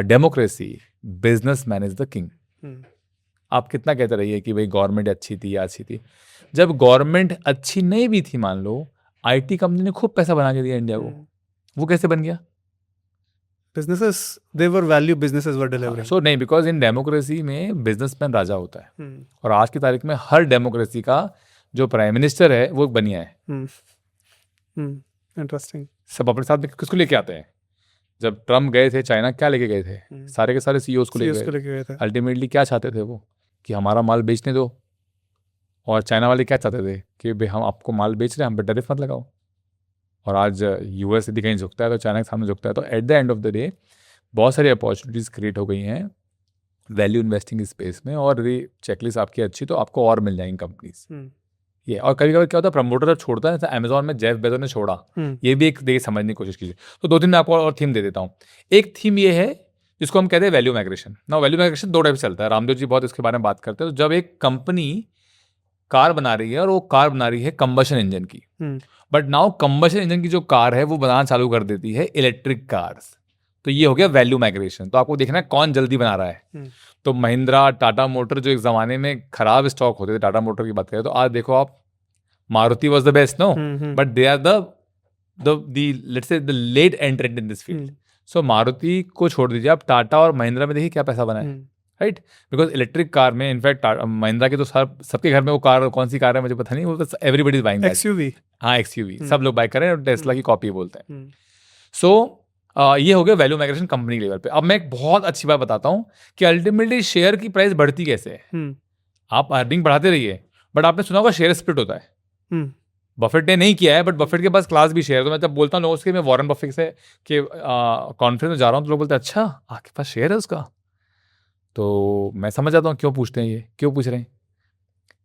democracy business man is the king. आप कितना कहते रहिए कि भाई गवर्नमेंट अच्छी थी या अच्छी थी, जब गवर्नमेंट अच्छी नहीं भी थी, मान लो आईटी कंपनी ने खूब पैसा बना के दिया इंडिया को, वो कैसे बन गया? businesses, they were value businesses were delivering. सो नहीं, बिकॉज इन डेमोक्रेसी में बिजनेसमैन राजा होता है, और आज की तारीख में हर डेमोक्रेसी का जो प्राइम मिनिस्टर है वो बनिया है। इंटरेस्टिंग। सब अपने साथ में किसको लेके आते हैं? जब ट्रम्प गए थे चाइना, क्या लेके गए थे? सारे के सारे सीईओज को CEOs को लेके लेके गए थे। अल्टीमेटली क्या चाहते थे वो? कि हमारा माल बेचने दो। और चाइना वाले क्या चाहते थे? कि भाई हम आपको माल बेच रहे हैं, हम पे टैरिफ मत लगाओ। और आज यूएस यदि कहीं झुकता है तो चाइना के सामने झुकता है। तो at the end of the day बहुत सारी अपॉर्चुनिटीज़ क्रिएट हो गई हैं वैल्यू इन्वेस्टिंग स्पेस में, और यदि चेकलिस्ट आपकी अच्छी तो आपको और मिल जाएंगी कंपनीज ये। और कभी कभी क्या होता है, प्रमोटर जब छोड़ता है, जैसे अमेजोन में जेफ बेजोस ने छोड़ा, ये भी एक देखिए समझने की कोशिश कीजिए। तो दो तीन मैं आपको और थीम दे देता हूँ। एक थीम ये है जिसको हम कहते हैं वैल्यू माइग्रेशन। ना वैल्यू माइग्रेशन दो टाइप से चलता है, रामदेव जी बहुत इसके बारे में बात करते हैं। तो जब एक कंपनी कार बना रही है और वो कार बना रही है कंबशन इंजन की, बट नाउ कंबशन इंजन की जो कार है वो बनाना चालू कर देती है इलेक्ट्रिक कार्स, तो ये हो गया वैल्यू माइग्रेशन। तो आपको देखना है कौन जल्दी बना रहा है। तो महिंद्रा, टाटा मोटर जो एक ज़माने में खराब स्टॉक होते थे, टाटा मोटर की बात करें तो आज देखो आप, Maruti was the best, no? But they are the let's say the late entrant in this field. So Maruti को छोड़ दीजिए, आप टाटा और महिंद्रा में देखिए क्या पैसा बना है, राइट? बिकॉज इलेक्ट्रिक कार में इनफैक्ट महिंद्रा के तो सबके घर में वो कार, कौन सी कार है मुझे पता नहीं, वो तो एवरीबडी इज बाइंग XUV। हाँ, XUV सब लोग बाइक कर रहे हैं, और टेस्ला की कॉपी बोलते हैं। सो ये हो गया वैल्यू माइग्रेशन कंपनी लेवल पे। अब मैं एक बहुत अच्छी बात बताता हूँ कि अल्टीमेटली शेयर की प्राइस बढ़ती कैसे है। आप अर्निंग बढ़ाते रहिए, बट आपने सुना होगा शेयर स्प्लिट होता है। बफेट ने नहीं किया है, बट बफेट के पास क्लास भी शेयर। तो मैं जब बोलता हूँ लोगों से मैं वॉरेन बफेट से कि कॉन्फ्रेंस में जा रहा हूँ, तो लोग बोलते हैं अच्छा आपके पास शेयर है उसका। तो मैं समझ जाता हूँ क्यों पूछते हैं, ये क्यों पूछ रहे हैं।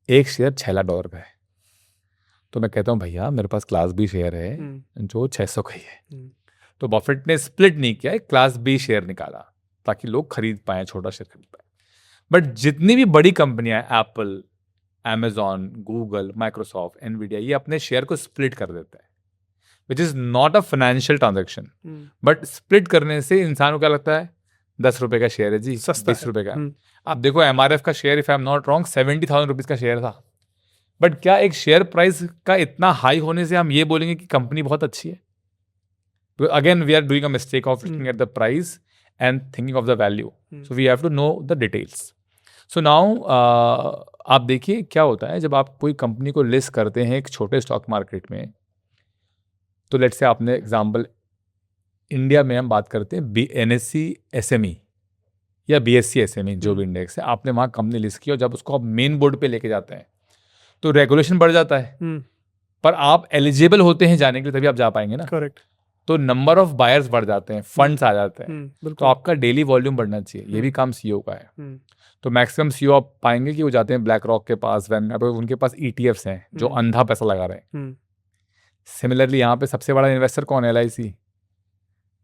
एक शेयर $6 का है, तो मैं कहता हूँ भैया मेरे पास क्लास बी शेयर है जो 600 का ही है। तो बफेट ने स्प्लिट नहीं किया है, क्लास बी शेयर निकाला ताकि लोग खरीद पाएँ, छोटा शेयर खरीद पाए। बट जितनी भी बड़ी कंपनियां, Apple, Amazon, Google, Microsoft, Nvidia, ये अपने शेयर को स्प्लिट कर देते हैं, which is not a financial transaction. But split करने से इंसान को क्या लगता है, 10 रुपए का शेयर है जी, 20 रुपए का। आप देखो MRF का share, if I am not wrong, 70,000 rupees का शेयर था। बट क्या एक शेयर प्राइस का इतना हाई होने से हम ये बोलेंगे कि कंपनी बहुत अच्छी है? Again we are doing a mistake of looking at the price and thinking of the value. So we have to know the details. So now आप देखिए क्या होता है जब आप कोई कंपनी को लिस्ट करते हैं एक छोटे स्टॉक मार्केट में। तो लेट्स से आपने एग्जांपल इंडिया में हम बात करते हैं NSE SME या BSE SME जो भी इंडेक्स है, आपने वहाँ कंपनी लिस्ट की और जब उसको आप मेन बोर्ड पे लेके जाते हैं तो रेगुलेशन बढ़ जाता है, पर आप एलिजिबल होते हैं जाने के लिए, तभी आप जा पाएंगे ना। करेक्ट। तो नंबर ऑफ बायर्स बढ़ जाते हैं, फंड्स आ जाते हैं, तो आपका डेली वॉल्यूम बढ़ना चाहिए। ये भी काम CEO का है। तो मैक्सिमम CEO आप पाएंगे कि वो जाते हैं ब्लैक रॉक के पास, उनके पास ETFs हैं जो अंधा पैसा लगा रहे हैं। सिमिलरली यहाँ पे सबसे बड़ा इन्वेस्टर कौन है? LIC।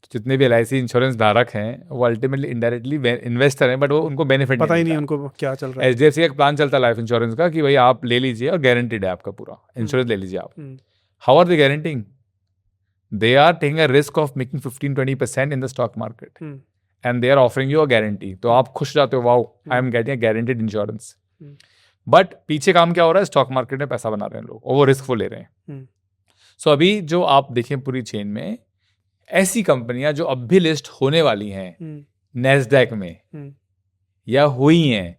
तो जितने भी LIC इंश्योरेंस धारक हैं वो अल्टीमेटली इनडायरेक्टली इन्वेस्टर हैं, बट वो उनको बेनिफिट पता ही नहीं उनको क्या चल रहा है। HDFC का एक प्लान चलता है लाइफ इंश्योरेंस का कि भाई आप ले लीजिए और गारंटीड है आपका पूरा इंश्योरेंस, ले लीजिए आप। How are they guaranteeing? They are taking a risk of making 15-20% in the stock market and they are offering you a guarantee. तो आप खुश जाते हो, wow I am getting a guaranteed insurance. But पीछे काम क्या हो रहा है? स्टॉक मार्केट में पैसा बना रहे हैं लोग और वो रिस्क वो ले रहे हैं। सो अभी जो आप देखें पूरी चेन में ऐसी कंपनियां जो अब भी लिस्ट होने वाली हैं नैस्डैक में या हुई हैं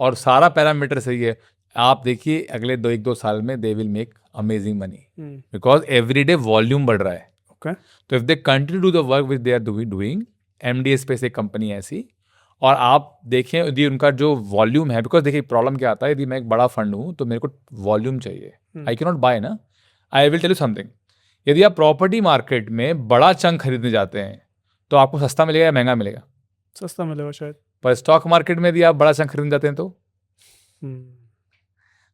और सारा पैरामीटर सही है, आप देखिए अगले 1-2 साल में they will make amazing money because everyday volume बढ़ रहा है. ओके. तो if they continue to the work which they are doing, MDA space एक कंपनी है ऐसी, और आप देखें यदि उनका जो वॉल्यूम है, बिकॉज देखिए प्रॉब्लम क्या आता है, यदि मैं एक बड़ा फंड हूँ तो मेरे को वॉल्यूम चाहिए. आई कैन नॉट बाय ना. I will tell you something, यदि आप प्रॉपर्टी मार्केट में बड़ा चंक खरीदने जाते हैं तो आपको सस्ता मिलेगा या महंगा मिलेगा? सस्ता मिलेगा शायद. पर स्टॉक मार्केट में यदि आप बड़ा चंक खरीदने जाते हैं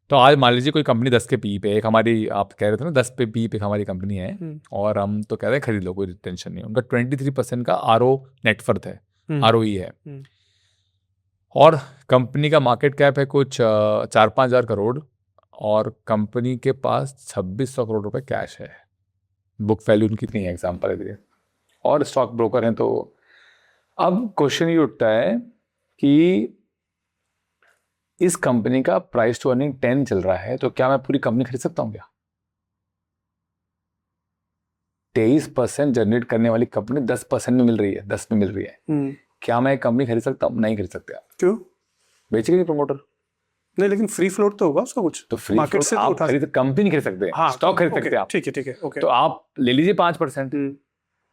तो आज मान लीजिए कोई कंपनी 10 के पी पे, एक हमारी आप कह रहे थे ना 10 पे पी पे हमारी कंपनी है, और हम तो कह रहे हैं खरीद लो, कोई टेंशन नहीं. उनका 23% का RO नेटवर्थ है, ROE है, और कंपनी का मार्केट कैप है कुछ 4-5 हज़ार करोड़, और कंपनी के पास 2600 करोड़ रुपए कैश है. बुक वैल्यू उनकी कितनी है एग्जाम्पल है, और स्टॉक ब्रोकर हैं. तो अब क्वेश्चन ये उठता है कि इस कंपनी का प्राइस टू अर्निंग 10 चल रहा है, तो क्या मैं पूरी कंपनी खरीद सकता हूं क्या? 23% जनरेट करने वाली कंपनी 10% में मिल रही है, 10 में मिल रही है. क्या मैं एक कंपनी खरीद सकता हूं? नहीं खरीद सकते आप. क्यों? बेचेगा नहीं प्रमोटर. नहीं, लेकिन फ्री फ्लोट तो होगा उसका कुछ. तो फ्री मार्केट से आप खरीद, कंपनी नहीं खरीद सकते, स्टॉक खरीद सकते आप. ठीक है. ओके. तो आप ले लीजिए 5%.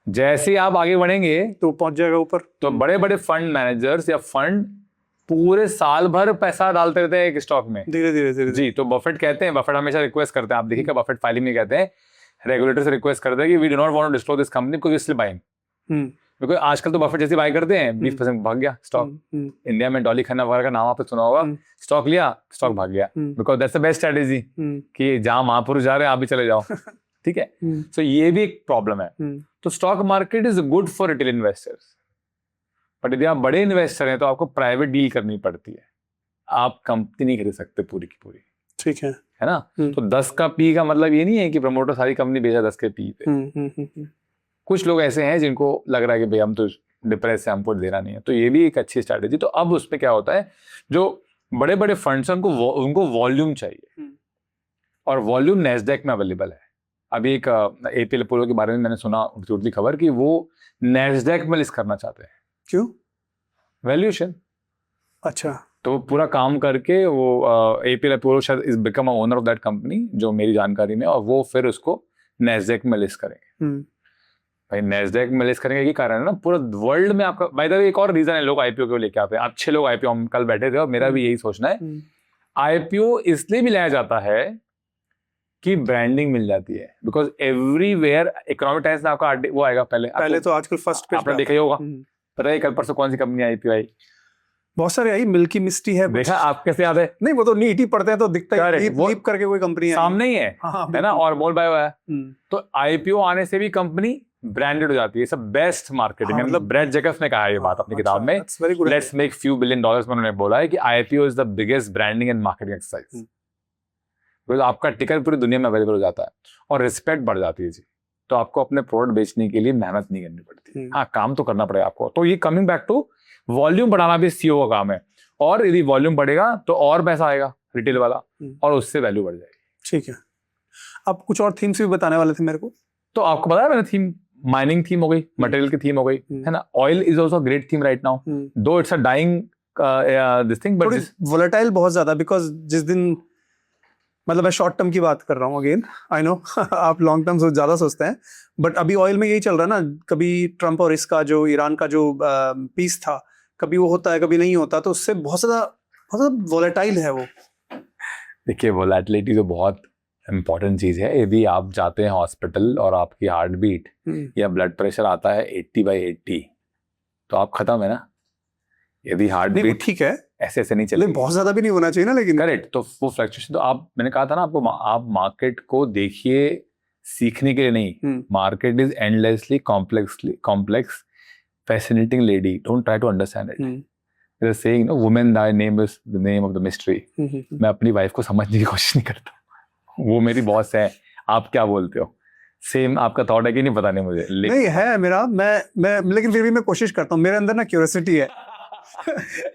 जैसे ही आप आगे बढ़ेंगे तो पहुंच जाएगा ऊपर. तो बड़े बड़े फंड मैनेजर्स या फंड पूरे साल भर पैसा डालते रहते हैं एक स्टॉक में, धीरे धीरे. जी. तो बफेट कहते हैं, बफेट हमेशा रिक्वेस्ट करते हैं, आप देखिए बफेट फाइलिंग में कहते हैं, रेगुलेटर से रिक्वेस्ट करते हैं कि we do not want to disclose this company because we still buying. Because आजकल तो बफेट जैसे बाय करते हैं 20% भाग गया स्टॉक. इंडिया में डॉली खन्ना वगैरह का नाम आपने सुना होगा. स्टॉक लिया, स्टॉक भाग गया, because that's the best strategy कि जहां महापुरुष जा रहे हैं आप भी चले जाओ. ठीक है. सो ये भी एक प्रॉब्लम है. तो stock market is good for retail investors, but यदि आप बड़े इन्वेस्टर हैं तो आपको प्राइवेट डील करनी पड़ती है. आप कंपनी नहीं खरीद सकते पूरी की पूरी. ठीक है ना. तो 10 का पी का मतलब ये नहीं है कि प्रमोटर सारी कंपनी बेचा 10 के पी पे. कुछ लोग ऐसे हैं जिनको लग रहा है कि भाई हम तो डिप्रेस है, हमको देना नहीं है, तो ये भी एक अच्छी स्ट्रैटेजी. तो अब उसमें क्या होता है, जो बड़े बड़े फंड्स हैं उनको वॉल्यूम चाहिए, और वॉल्यूम नैस्डैक में अवेलेबल है. अभी एक APL अपोलो के बारे में मैंने सुना उड़ती खबर कि वो नैस्डैक में लिस्ट करना चाहते हैं. क्यों? वैल्यूएशन. अच्छा. तो पूरा काम करके वो APL अपोलो शायद is become a owner of that company, जो मेरी जानकारी में, और वो फिर उसको नैस्डैक में लिस्ट करेंगे. भाई नैस्डैक में लिस्ट करेंगे, ये कारण है ना, पूरा वर्ल्ड में आपका. बाय द वे एक और रीजन है लोग IPO क्यों लेके आते हैं. अच्छे लोग IPO, हम कल बैठे थे और मेरा भी यही सोचना है, IPO इसलिए भी लाया जाता है कि ब्रांडिंग मिल जाती है. बिकॉज एवरीवेयर इकोनॉमिक टाइम्स में आपका वो आएगा पहले तो आजकल फर्स्ट पेज आपने देखा ही होगा. पता है कल परसों कौन सी कंपनी IPO आई? बहुत सारी आई. मिल्की मिस्टी है, देखा आप कैसे याद है? नहीं, वो तो नीट ही पढ़ते हैं तो दिखता है, लीप करके कोई कंपनी सामने ही है ना, और मोल बायो है. तो IPO आने से भी कंपनी ब्रांडेड हो जाती है. सब बेस्ट मार्केटिंग, मतलब ब्रैड जेकब्स ने कहा है ये बात अपनी किताब में, let's make few billion dollars में. उन्होंने बोला है कि IPO is the biggest branding and marketing exercise. Because आपका टिकट पूरी दुनिया में अवेलेबल हो जाता है और रिस्पेक्ट बढ़ जाती है. जी. तो आपको अपने प्रोडक्ट बेचने के लिए मेहनत नहीं करनी पड़ती. हाँ, काम तो करना पड़ेगा आपको. तो ये कमिंग बैक टू वॉल्यूम बढ़ाना भी CEO का काम है, और यदि वॉल्यूम बढ़ेगा तो और पैसा आएगा रिटेल वाला, और उससे वैल्यू बढ़ जाएगी. ठीक है. अब कुछ और थीम्स भी बताने वाले थे मेरे को. तो आपको पता है मैंने थीम, माइनिंग थीम हो गई, मटेरियल की थीम हो गई, है ना. Oil is also great theme right now, though it's a dying this thing, but volatile बहुत ज्यादा. बिकॉज जिस दिन, मतलब मैं शॉर्ट टर्म की बात कर रहा हूँ, अगेन आई नो आप लॉन्ग टर्म ज्यादा सोचते हैं, बट अभी ऑयल में यही चल रहा है ना. कभी ट्रम्प और इसका जो ईरान का जो पीस था, कभी वो होता है कभी नहीं होता, तो उससे बहुत ज्यादा वोलेटाइल है वो. देखिए वोलेटिलिटी तो बहुत इंपॉर्टेंट चीज है. यदि आप जाते हैं हॉस्पिटल और आपकी हार्ट बीट या ब्लड प्रेशर आता है 80/80, तो आप खत्म है ना. यदि हार्ट बीट ठीक है, ऐसे नहीं चले, बहुत ज्यादा भी नहीं होना चाहिए ना. लेकिन करेक्ट, तो वो फ्लक्चुएशन, तो आप, मैंने कहा था ना आपको, आप मार्केट को देखिए सीखने के लिए नहीं. Market is endlessly complex fascinating lady, don't try to understand it. They're saying, no, woman, thy name is the name of the mystery. मैं अपनी वाइफ को समझने की कोशिश नहीं करता, वो मेरी बॉस है. आप क्या बोलते हो? सेम आपका थॉट है कि नहीं, पता नहीं मुझे. नहीं है मेरा, मैं लेकिन फिर भी मैं कोशिश करता हूँ. मेरे अंदर ना क्यूरियोसिटी है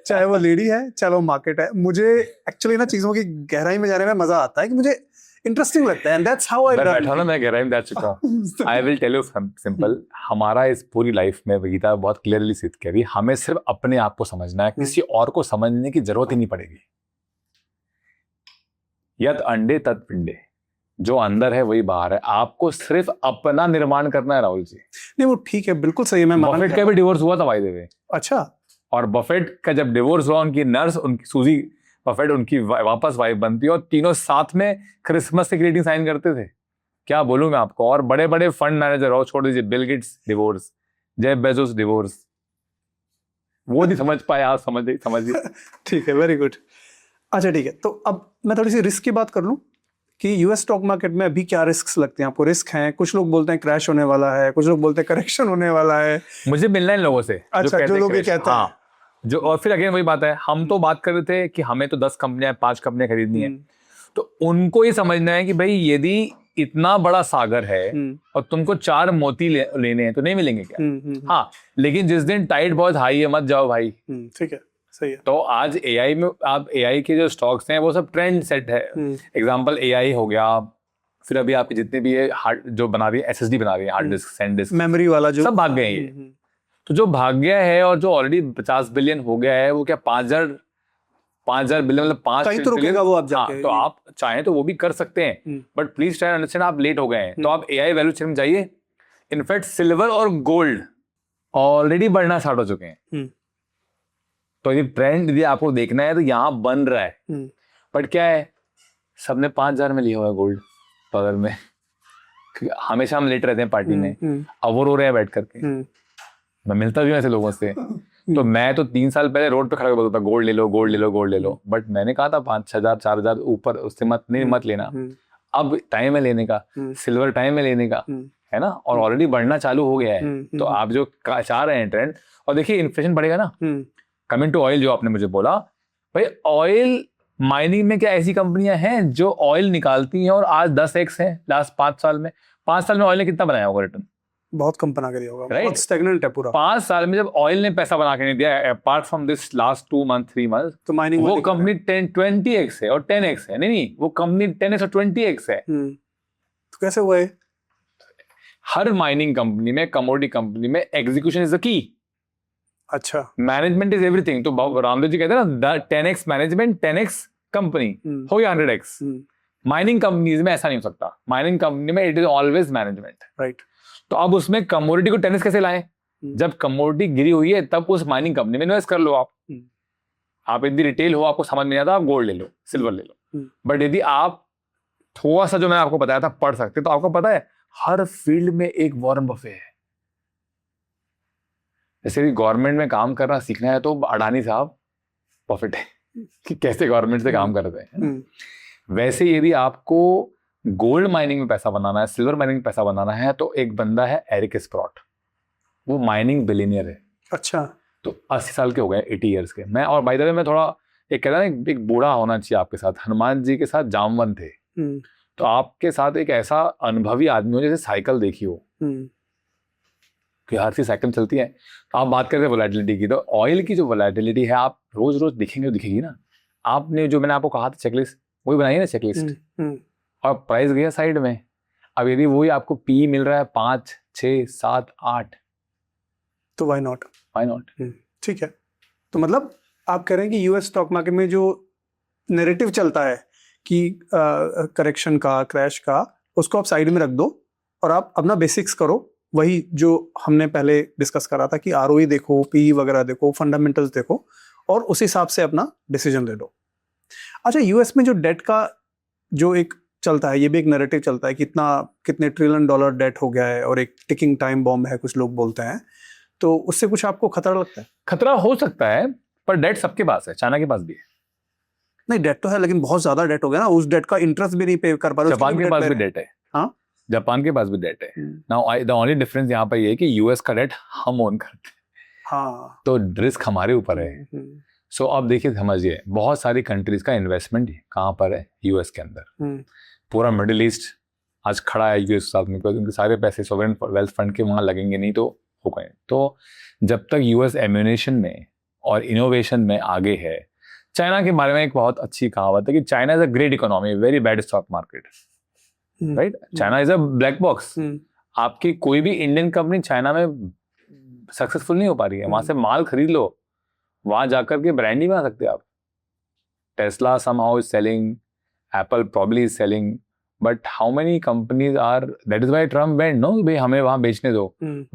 चाहे वो लेडी है, चाहे वो मार्केट है. मुझे एक्चुअली ना चीजों की गहराई में जाने में मजा आता है, कि मुझे इंटरेस्टिंग लगता है. एंड दैट्स हाउ आई बैठा ना, मैं गहराई में जा चुका हूं. I will tell you simple. हमारा इस पूरी लाइफ में गीता बहुत क्लियरली सिद्ध कह रही है, हमें सिर्फ अपने आप को समझना है, किसी और को समझने की जरूरत ही नहीं पड़ेगी. यत अंडे तत् पिंडे, जो अंदर है वही बाहर है। आपको सिर्फ अपना निर्माण करना है राहुल जी। नहीं वो ठीक है, बिल्कुल सही है, मैं मानना बफेट का भी डिवोर्स हुआ था भाई देवे। अच्छा, और बफेट का जब डिवोर्स हुआ, उनकी नर्स, उनकी सूजी बफेट, उनकी वापस वाइफ बनती है, और तीनों साथ में क्रिसमस की ग्रीटिंग साइन करते थे। क्या बोलूं मैं आपको। और बड़े बड़े फंड मैनेजर, और छोड़ दीजिए, Bill Gates divorce, Jeff Bezos divorce, वो नहीं समझ पाए, आप समझिए। ठीक है, वेरी गुड। अच्छा ठीक है, तो अब मैं थोड़ी सी रिस्क की बात कर लूं कि यूएस स्टॉक मार्केट में अभी क्या रिस्क लगते हैं आपको? रिस्क हैं, कुछ लोग बोलते हैं क्रैश होने वाला है, कुछ लोग बोलते हैं करेक्शन होने वाला है। मुझे मिलना है इन लोगों से अच्छा, जो लोग ये crash। कहते हैं। हाँ, जो, और फिर अगेन वही बात है, हम तो बात कर रहे थे कि हमें तो 10 कंपनियां 5 कंपनियां खरीदनी है, तो उनको ये समझना है कि भाई यदि इतना बड़ा सागर है और तुमको 4 मोती लेने हैं तो नहीं मिलेंगे क्या? हाँ, लेकिन जिस दिन टाइट बहुत हाई है मत जाओ भाई। ठीक है, सही है। तो आज एआई में आप एआई के जो स्टॉक्स हैं वो सब ट्रेंड सेट है। एग्जांपल एआई हो गया, फिर अभी आपके जितने भी ये हार्ड जो बना रही है, एसएसडी बना रही है, hard disk, sand disk, memory वाला जो सब भाग गए हैं ये। तो जो भाग गया है और जो ऑलरेडी 50 बिलियन हो गया है, वो क्या 5,000 बिलियन मतलब 5 कहीं तो रुकेगा वो आप जाके। हाँ, तो आप चाहें तो वो भी कर सकते हैं, बट प्लीज ट्राई अंडरस्टैंड, आप लेट हो गए हैं। तो आप एआई वैल्यू चेन में जाइए। इनफैक्ट सिल्वर और गोल्ड ऑलरेडी बढ़ना स्टार्ट हो चुके हैं। तो ये ट्रेंड यदि आपको देखना है तो यहाँ बन रहा है, बट क्या है, सबने 5,000 में लिया हुआ है गोल्ड डॉलर में। हमेशा हम लेट रहते हैं पार्टी में, अब वो रो रहे हैं बैठ करके। मैं मिलता भी हूँ ऐसे लोगों से। तो मैं तो 3 साल पहले रोड पे खड़ा बोलता था गोल्ड ले लो, गोल्ड ले लो, गोल्ड ले लो, बट मैंने कहा था 5,000 4,000 ऊपर उससे मत लेना। अब टाइम है लेने का, सिल्वर टाइम है लेने का, है ना, और ऑलरेडी बढ़ना चालू हो गया है। तो आप जो चाह रहे हैं ट्रेंड, और देखिए इन्फ्लेशन बढ़ेगा ना। कमिंग टू ऑयल, जो आपने मुझे बोला, भाई ऑयल माइनिंग में क्या ऐसी कंपनियां हैं जो ऑयल निकालती हैं और आज 10x है लास्ट 5 साल में? 5 साल में ऑयल ने कितना बनाया होगा रिटर्न? बहुत कम बना के दिया होगा, Right? बहुत स्टैग्नेंट है पूरा। 5 साल में जब ऑयल ने पैसा बना के नहीं दिया, apart from this last 2 month 3 month, तो माइनिंग वो कंपनी 20x है और 10x है। नहीं, वो कंपनी 10x और 20x है। तो कैसे हुआ है? हर माइनिंग कंपनी में, कमोडिटी कंपनी में, एग्जीक्यूशन इज द की। अच्छा, मैनेजमेंट इज एवरीथिंग। तो रामदेव जी कहते हैं ना, 10x मैनेजमेंट 10x कंपनी हो या 100x। माइनिंग कंपनीज में ऐसा नहीं हो सकता। माइनिंग कंपनी में it is always management, right. तो अब उसमें कमोडिटी को 10x कैसे लाएं? जब कमोडिटी गिरी हुई है तब उस माइनिंग कंपनी में इन्वेस्ट कर लो आप यदि रिटेल हो, आपको समझ में आता, आप गोल्ड ले लो, सिल्वर ले लो। बट यदि आप थोड़ा सा, जो मैंने आपको बताया था, पढ़ सकते, तो आपको पता है हर फील्ड में एक वॉरेन बफे है। जैसे भी गवर्नमेंट में काम करना सीखना है तो अडानी साहब प्रॉफिट है कि कैसे गवर्नमेंट से काम करते हैं। वैसे यदि आपको गोल्ड माइनिंग में पैसा बनाना है, सिल्वर माइनिंग में पैसा बनाना है, तो एक बंदा है एरिक स्प्रॉट, वो माइनिंग बिलियनियर है। अच्छा, तो 80 साल के हो गए, 80 ईयर्स के। मैं, और बाय द वे, मैं थोड़ा एक कहता ना, एक बूढ़ा होना चाहिए आपके साथ। हनुमान जी के साथ जामवन थे, तो आपके साथ एक ऐसा अनुभवी आदमी हो जैसे साइकिल देखी हो कि हर चीज साइकिल चलती है। तो आप बात करते हैं वोलेटिलिटी की, तो ऑयल की जो वोलेटिलिटी है आप रोज रोज दिखेंगे, दिखेगी ना। आपने जो मैंने आपको कहा था चेकलिस्ट, वही बनाइए ना चेकलिस्ट, और प्राइस गया साइड में। अब यदि वही आपको पी मिल रहा है 5, 6, 7, 8, तो व्हाई नॉट? ठीक है। तो मतलब आप कह रहे हैं कि यूएस स्टॉक मार्केट में जो नैरेटिव चलता है कि करेक्शन का, क्रैश का, उसको आप साइड में रख दो और आप अपना बेसिक्स करो, वही जो हमने पहले डिस्कस करा था कि आरओई देखो, पी वगैरह देखो, फंडामेंटल्स देखो, और उस हिसाब से अपना डिसीजन ले लो। अच्छा, यूएस में जो डेट का जो एक चलता है, ये भी एक नैरेटिव चलता है, कितने ट्रिलियन डॉलर डेट हो गया है और एक टिकिंग टाइम बॉम्ब है, कुछ लोग बोलते हैं। तो उससे कुछ आपको खतरा लगता है? खतरा हो सकता है, पर डेट सबके पास है, चाइना के पास भी है। नहीं, डेट तो है, लेकिन बहुत ज्यादा डेट हो गया ना, उस डेट का इंटरेस्ट भी नहीं पे कर पा रहे। जापान के पास भी डेट है। हाँ, जापान के पास भी डेट है। नाउ द ओनली डिफरेंस यहाँ पर ये है कि यूएस का डेट हम ओन करते हैं। हाँ, तो रिस्क हमारे ऊपर है। सो अब देखिए, समझिए, बहुत सारी कंट्रीज का इन्वेस्टमेंट कहाँ पर है? यूएस के अंदर। पूरा मिडिल ईस्ट आज खड़ा है यूएस के साथ में, क्योंकि उनके सारे पैसे सॉवरेन वेल्थ फंड के वहाँ लगेंगे, नहीं तो हो गए। तो जब तक यूएस एम्यूनेशन में और इनोवेशन में आगे है, चाइना के बारे में एक बहुत अच्छी कहावत है कि China is a great economy, very bad stock market, right? China is a black box. आपकी कोई भी इंडियन कंपनी चाइना में सक्सेसफुल नहीं हो पा रही है। वहां से माल खरीद लो, वहां जाकर के ब्रांड नहीं बना सकते आप। Tesla somehow is selling, Apple probably is selling, but how many companies are, that is why Trump went, no, भाई हमें वहाँ बेचने दो.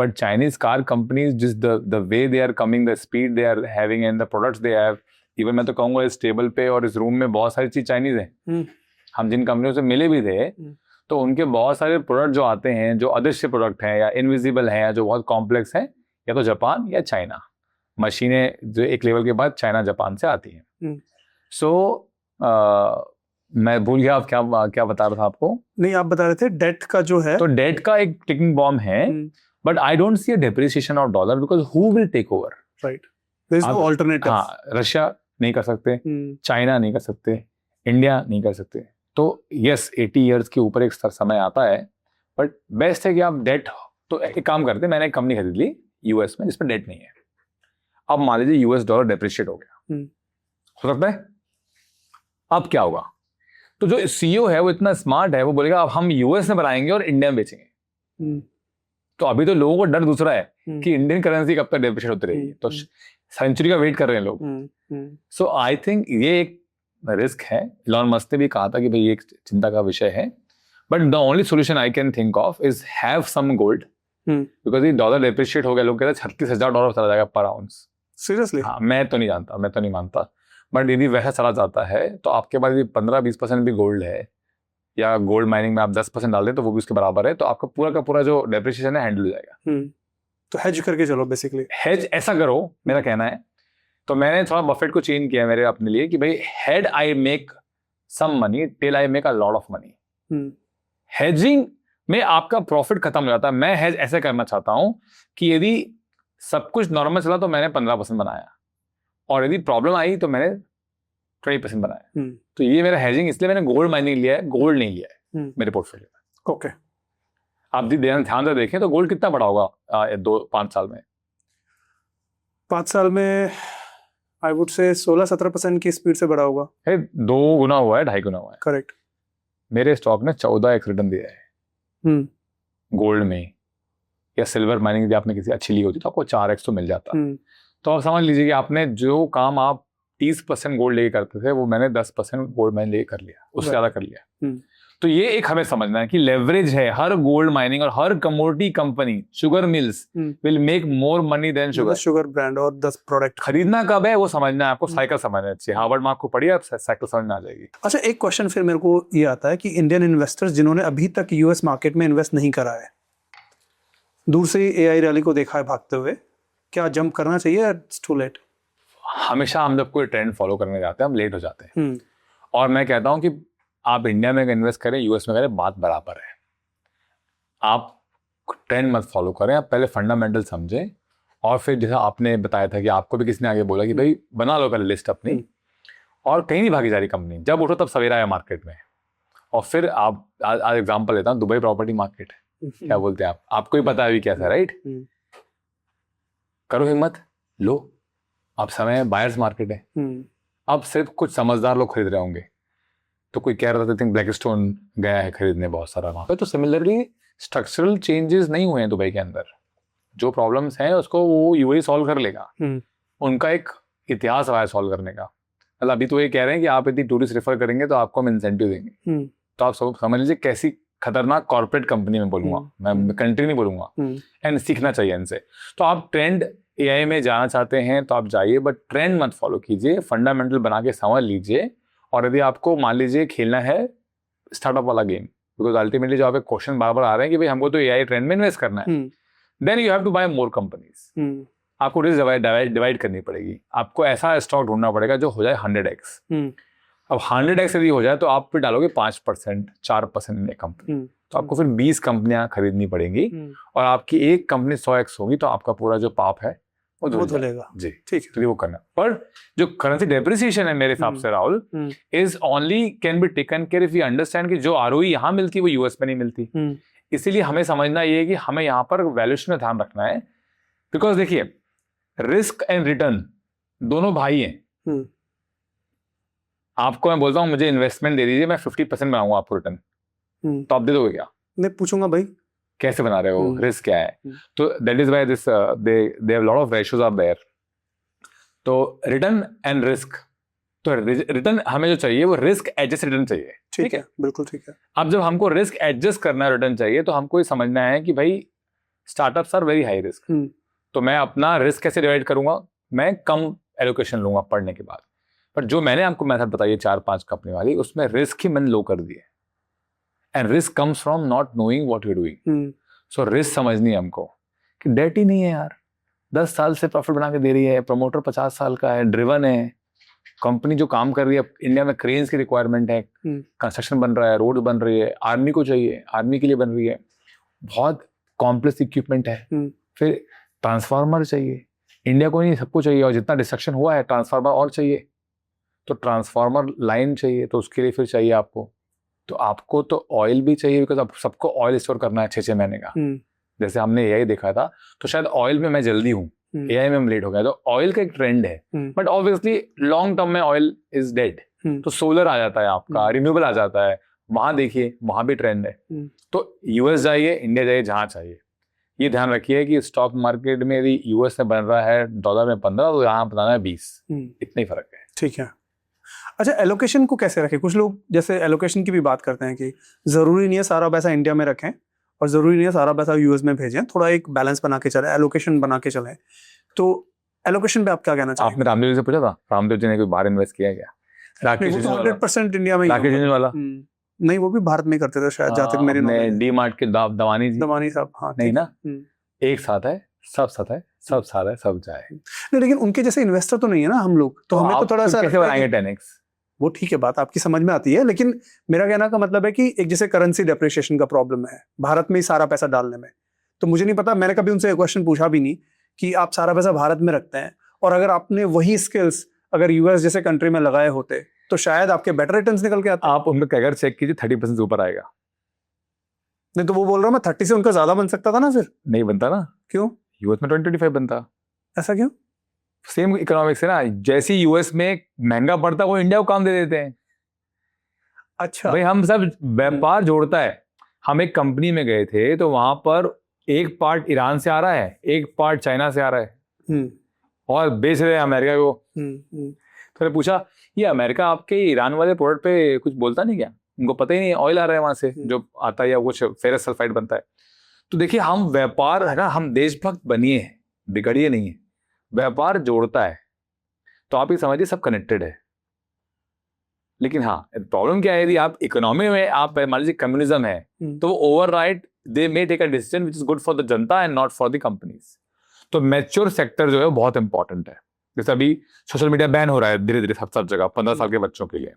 But Chinese car companies, just the way they are coming, the speed they are having and the products they have, even मैं तो कहूँगा इस table पे और इस रूम में बहुत सारी चीज चाइनीज है. हम जिन कंपनियों से मिले भी थे तो उनके बहुत सारे प्रोडक्ट जो आते हैं जो अदृश्य प्रोडक्ट हैं या इनविजिबल हैं या जो बहुत कॉम्प्लेक्स हैं, या तो जापान या चाइना. मशीनें जो एक लेवल के बाद चाइना जापान से आती हैं. सो मैं भूल गया आप क्या बता रहा था आपको. नहीं, आप बता रहे थे डेट का जो है, तो डेट का एक टिकिंग बॉम्ब है, but I don't see a depreciation of dollar because who will take over. Right, there is no alternative. हाँ, रशिया नहीं कर सकते, चाइना नहीं कर सकते, इंडिया नहीं कर सकते. तो यस 80 इयर्स के ऊपर एक समय आता है, बट बेस्ट है कि आप डेट, तो एक काम करते हैं, मैंने एक कंपनी खरीद ली यूएस में जिसमें डेट नहीं है. अब मान लीजिए यूएस डॉलर डेप्रिशिएट हो गया, हो सकता है. अब क्या होगा? तो जो सीईओ है वो इतना स्मार्ट है, वो बोलेगा अब हम यूएस में बनाएंगे और इंडिया में बेचेंगे. तो अभी तो लोगों को डर दूसरा है कि इंडियन करेंसी कब तक डेप्रिशिएट होती रहेगी, तो सेंचुरी का वेट कर रहे हैं लोग. सो आई थिंक ये एक रिस्क है. इलॉन मस्क ने भी कहा था कि भाई ये एक चिंता का विषय है, but the only solution I can think of is have some gold, because ये डॉलर डेप्रिशिएट हो गया, लोग कहते हैं $36,000 चला जाएगा पर आउंस. सीरियसली? हाँ, मैं तो नहीं मानता, बट यदि वैसा चला जाता है तो आपके पास यदि 15-20% भी गोल्ड है या गोल्ड माइनिंग में आप 10% डाल दें तो वो भी उसके बराबर है, तो आपका पूरा का पूरा जो डेप्रिशिएशन है हैंडल हो जाएगा. तो हेज करके चलो, बेसिकली हेज ऐसा करो, मेरा कहना है. तो मैंने थोड़ा बफेट को चेंज किया मेरे अपने लिए कि भाई head I make some money, tail I make a lot of money. Hedging में आपका प्रॉफिट खत्म हो जाता है. मैं हेज ऐसे करना चाहता हूं कि यदि सब कुछ नॉर्मल चला तो मैंने 15% बनाया, और यदि प्रॉब्लम आई तो मैंने 20% बनाया. तो ये मेरा हेजिंग, इसलिए मैंने गोल्ड माइनिंग लिया है, गोल्ड नहीं लिया है मेरे पोर्टफोलियो में. ओके. आप ध्यान से देखें तो गोल्ड कितना बढ़ा होगा 2-5 साल में? 5 साल में आई वुड से 16-17% की स्पीड से बढ़ा होगा. 2 गुना हुआ है, 2.5 गुना हुआ है. करेक्ट. मेरे स्टॉक ने 14x रिटर्न दिया है गोल्ड में. या सिल्वर माइनिंग यदि आपने किसी अच्छी ली होती तो आपको 4x तो मिल जाता. तो आप समझ लीजिए कि आपने जो काम आप 30% गोल्ड लेके करते थे वो मैंने 10% गोल्ड माइन लेके कर लिया, उससे ज्यादा कर लिया. तो ये एक हमें समझना है कि लेवरेज है. हर गोल्ड माइनिंग और हर commodity company, sugar mills will make more money than sugar brand और 10 प्रोडक्ट. खरीदना कब है वो समझना है आपको, साइकिल समझना चाहिए. हार्वर्ड में आपको पढ़िए, आप साइकिल समझ में आ जाएगी. अच्छा, एक क्वेश्चन फिर मेरे को ये आता है कि इंडियन इन्वेस्टर्स जिन्होंने अभी तक यूएस मार्केट में इन्वेस्ट नहीं करा है, दूर से ही एआई रैली को देखा है भागते हुए, क्या जंप करना चाहिए या इट्स टू लेट? हमेशा हम जब कोई ट्रेंड फॉलो करने जाते हैं हम लेट हो जाते हैं. और मैं कहता हूं कि आप इंडिया में इन्वेस्ट करें, यूएस में करें, बात बराबर है. आप ट्रेंड मत फॉलो करें, आप पहले फंडामेंटल समझें. और फिर जैसा आपने बताया था कि आपको भी किसी ने आगे बोला कि भाई बना लो पहले लिस्ट अपनी, और कहीं नहीं भागी जा रही कंपनी. जब उठो तब सवेरा है मार्केट में. और फिर आप आज एग्जाम्पल लेता हूँ, दुबई प्रॉपर्टी मार्केट, क्या बोलते हैं आप, आपको ही पता है अभी कैसा, राइट? करो हिम्मत, लो. अब समय बायर्स मार्केट है. अब सिर्फ कुछ समझदार लोग खरीद रहे होंगे. तो कोई कह रहा था थिंक ब्लैकस्टोन गया है खरीदने बहुत सारा वहाँ पे. तो सिमिलरली स्ट्रक्चरल चेंजेस नहीं हुए हैं दुबई के अंदर. जो प्रॉब्लम्स हैं उसको वो यूएई सॉल्व कर लेगा. उनका एक इतिहास रहा है सॉल्व करने का. मतलब अभी तो ये कह रहे हैं कि आप यदि टूरिस्ट रेफर करेंगे तो आपको हम इंसेंटिव देंगे. तो आप समझ लीजिए कैसी खतरनाक कॉर्पोरेट कंपनी में बोलूंगा, मैं कंट्री नहीं बोलूंगा. एंड सीखना चाहिए इनसे. तो आप ट्रेंड एआई में जाना चाहते हैं तो आप जाइए, बट ट्रेंड मत फॉलो कीजिए. फंडामेंटल बना के समझ लीजिए. और यदि आपको मान लीजिए खेलना है स्टार्टअप वाला गेम, बिकॉज अल्टीमेटली जो आपके क्वेश्चन बार बार आ रहे हैं कि भाई हमको तो एआई ट्रेंड में इन्वेस्ट करना है, then you have to buy more companies. आपको रिस्क डिवाइड करनी पड़ेगी. आपको ऐसा स्टॉक ढूंढना पड़ेगा जो हो जाए 100x. अब 100x यदि हो जाए तो आप फिर डालोगे 5%, 4% में कंपनी. तो आपको फिर 20 कंपनियां खरीदनी पड़ेंगी. और आपकी एक कंपनी 100x होगी तो आपका पूरा जो पाप है वो धुलेगा. जी, ठीक है. तो वो करना. पर जो करेंसी डेप्रिसिएशन है मेरे हिसाब से Rahul, is only can be taken care if you understand कि जो आरओई यहाँ मिलती है वो यूएस में नहीं मिलती. इसीलिए हमें समझना ये है कि हमें यहाँ पर वैल्यूएशन में ध्यान रखना है. बिकॉज देखिए, रिस्क एंड रिटर्न दोनों भाई हैं. आपको मैं बोलता हूँ मुझे इन्वेस्टमेंट दे दीजिए, मैं 50% बनाऊंगा आपको रिटर्न, तो आप दे दोगे क्या? मैं पूछूंगा भाई कैसे बना रहे हो, रिस्क क्या है. तो that is why this they have lot of ratios are there. तो रिटर्न एंड रिस्क तो रिटर्न हमें जो चाहिए वो रिस्क एडजस्ट रिटर्न चाहिए। ठीक है, बिल्कुल ठीक है। अब जब हमको रिस्क एडजस्ट करना रिटर्न चाहिए तो हमको ये समझना है कि भाई startups are very high risk, तो मैं अपना रिस्क कैसे डिवाइड करूंगा, मैं कम एलोकेशन लूंगा पढ़ने के बाद। पर जो मैंने आपको मेथड बताई है 4-5 कंपनी वाली, उसमें रिस्क ही मैंने लो कर दिए। And risk comes from not knowing what you doing. So risk समझनी है हमको कि डेट ही नहीं है यार, 10 साल से प्रॉफिट बना के दे रही है, प्रमोटर 50 साल का है, ड्रिवन है, कंपनी जो काम कर रही है, इंडिया में क्रेन्स की रिक्वायरमेंट है, कंस्ट्रक्शन बन रहा है, रोड बन रही है, आर्मी को चाहिए, आर्मी के लिए बन रही है, बहुत कॉम्प्लेक्स इक्विपमेंट है, फिर ट्रांसफार्मर चाहिए, इंडिया को नहीं सबको चाहिए, और जितना डिस्ट्रक्शन हुआ है ट्रांसफार्मर और चाहिए, तो ट्रांसफार्मर लाइन चाहिए, तो उसके लिए फिर चाहिए आपको तो ऑयल भी चाहिए, बिकॉज अब सबको ऑयल स्टोर करना है 6-6 महीने का। जैसे हमने एआई देखा था, तो शायद ऑयल में मैं जल्दी हूँ, एआई में हम लेट हो गया, तो ऑयल का एक ट्रेंड है, बट ऑब्वियसली लॉन्ग टर्म में ऑयल इज डेड, तो सोलर आ जाता है आपका, रिन्यूएबल आ जाता है, वहां देखिए वहां भी ट्रेंड है। तो यूएस जाइए, इंडिया जाइए, जहां चाहिए, ये ध्यान रखिए कि स्टॉक मार्केट में यदि यूएस में बन रहा है डॉलर में 15, तो यहाँ बनाना है 20, इतना ही फर्क है। ठीक है। अच्छा, एलोकेशन को कैसे रखें? कुछ लोग जैसे एलोकेशन की भी बात करते हैं कि जरूरी नहीं है सारा पैसा इंडिया में रखें और जरूरी नहीं है सारा पैसा यूएस में भेजें, थोड़ा एक बैलेंस बना के चले, एलोकेशन बना के चलें। तो एलोकेशन पे आप क्या कहना चाहेंगे? आपने रामदेव जी से पूछा था, रामदेव जी ने कोई बाहर इन्वेस्ट किया क्या? राकेश 100% इंडिया में, राकेश वाला नहीं, वो भी भारत में करते थे शायद, जहाँ तक मेरे नॉलेज। डी मार्ट के दवानी साहब, हाँ नहीं ना, एक साथ है, सब साथ है, सब साथ है, सब जाए नहीं, लेकिन उनके जैसे इन्वेस्टर तो नहीं है ना हम लोग, तो हमें तो थोड़ा सा कैसे बनाएंगे 10x? वो ठीक है, बात आपकी समझ में आती है, लेकिन मेरा कहना का मतलब है कि एक जैसे करेंसी डेप्रिसिएशन का प्रॉब्लम है भारत में ही सारा पैसा डालने में, तो मुझे नहीं पता, मैंने कभी उनसे क्वेश्चन पूछा भी नहीं कि आप सारा पैसा भारत में रखते हैं, और अगर आपने वही स्किल्स अगर यूएस जैसे कंट्री में लगाए होते तो शायद आपके बेटर रिटर्न्स निकल के आते। आप उनका कैगर चेक कीजिए, 30% से ऊपर आएगा। नहीं तो वो बोल रहा हूँ मैं 30 से उनका ज्यादा बन सकता था ना, फिर नहीं बनता ना। क्यों? यूएस में 20-25 बनता। ऐसा क्यों? सेम इकोनॉमिक्स है ना, जैसे यूएस में महंगा पड़ता वो इंडिया को काम दे देते हैं। अच्छा भाई, हम सब व्यापार जोड़ता है। हम एक कंपनी में गए थे, तो वहां पर एक पार्ट ईरान से आ रहा है, एक पार्ट चाइना से आ रहा है, और बेच रहे हैं अमेरिका को। तो मैंने पूछा, ये अमेरिका आपके ईरान वाले प्रोडक्ट पे कुछ बोलता नहीं क्या? उनको पता ही नहीं, ऑयल आ रहा है वहां से जो आता है, या कुछ फेरस सल्फाइड बनता है। तो देखिए, हम व्यापार है ना, हम देशभक्त बनिए हैं, बिगड़िए नहीं है, व्यापार जोड़ता है। तो आप ये समझिए सब कनेक्टेड है। लेकिन हाँ, प्रॉब्लम क्या है, यदि आप इकोनॉमी में आप मान लीजिए कम्युनिज्म है, तो वो override they may take a decision which is good for the जनता and not for the companies. तो मैच्योर सेक्टर जो है वो बहुत इंपॉर्टेंट है। जैसे अभी सोशल मीडिया बैन हो रहा है धीरे धीरे सब जगह 15 साल के बच्चों के लिए,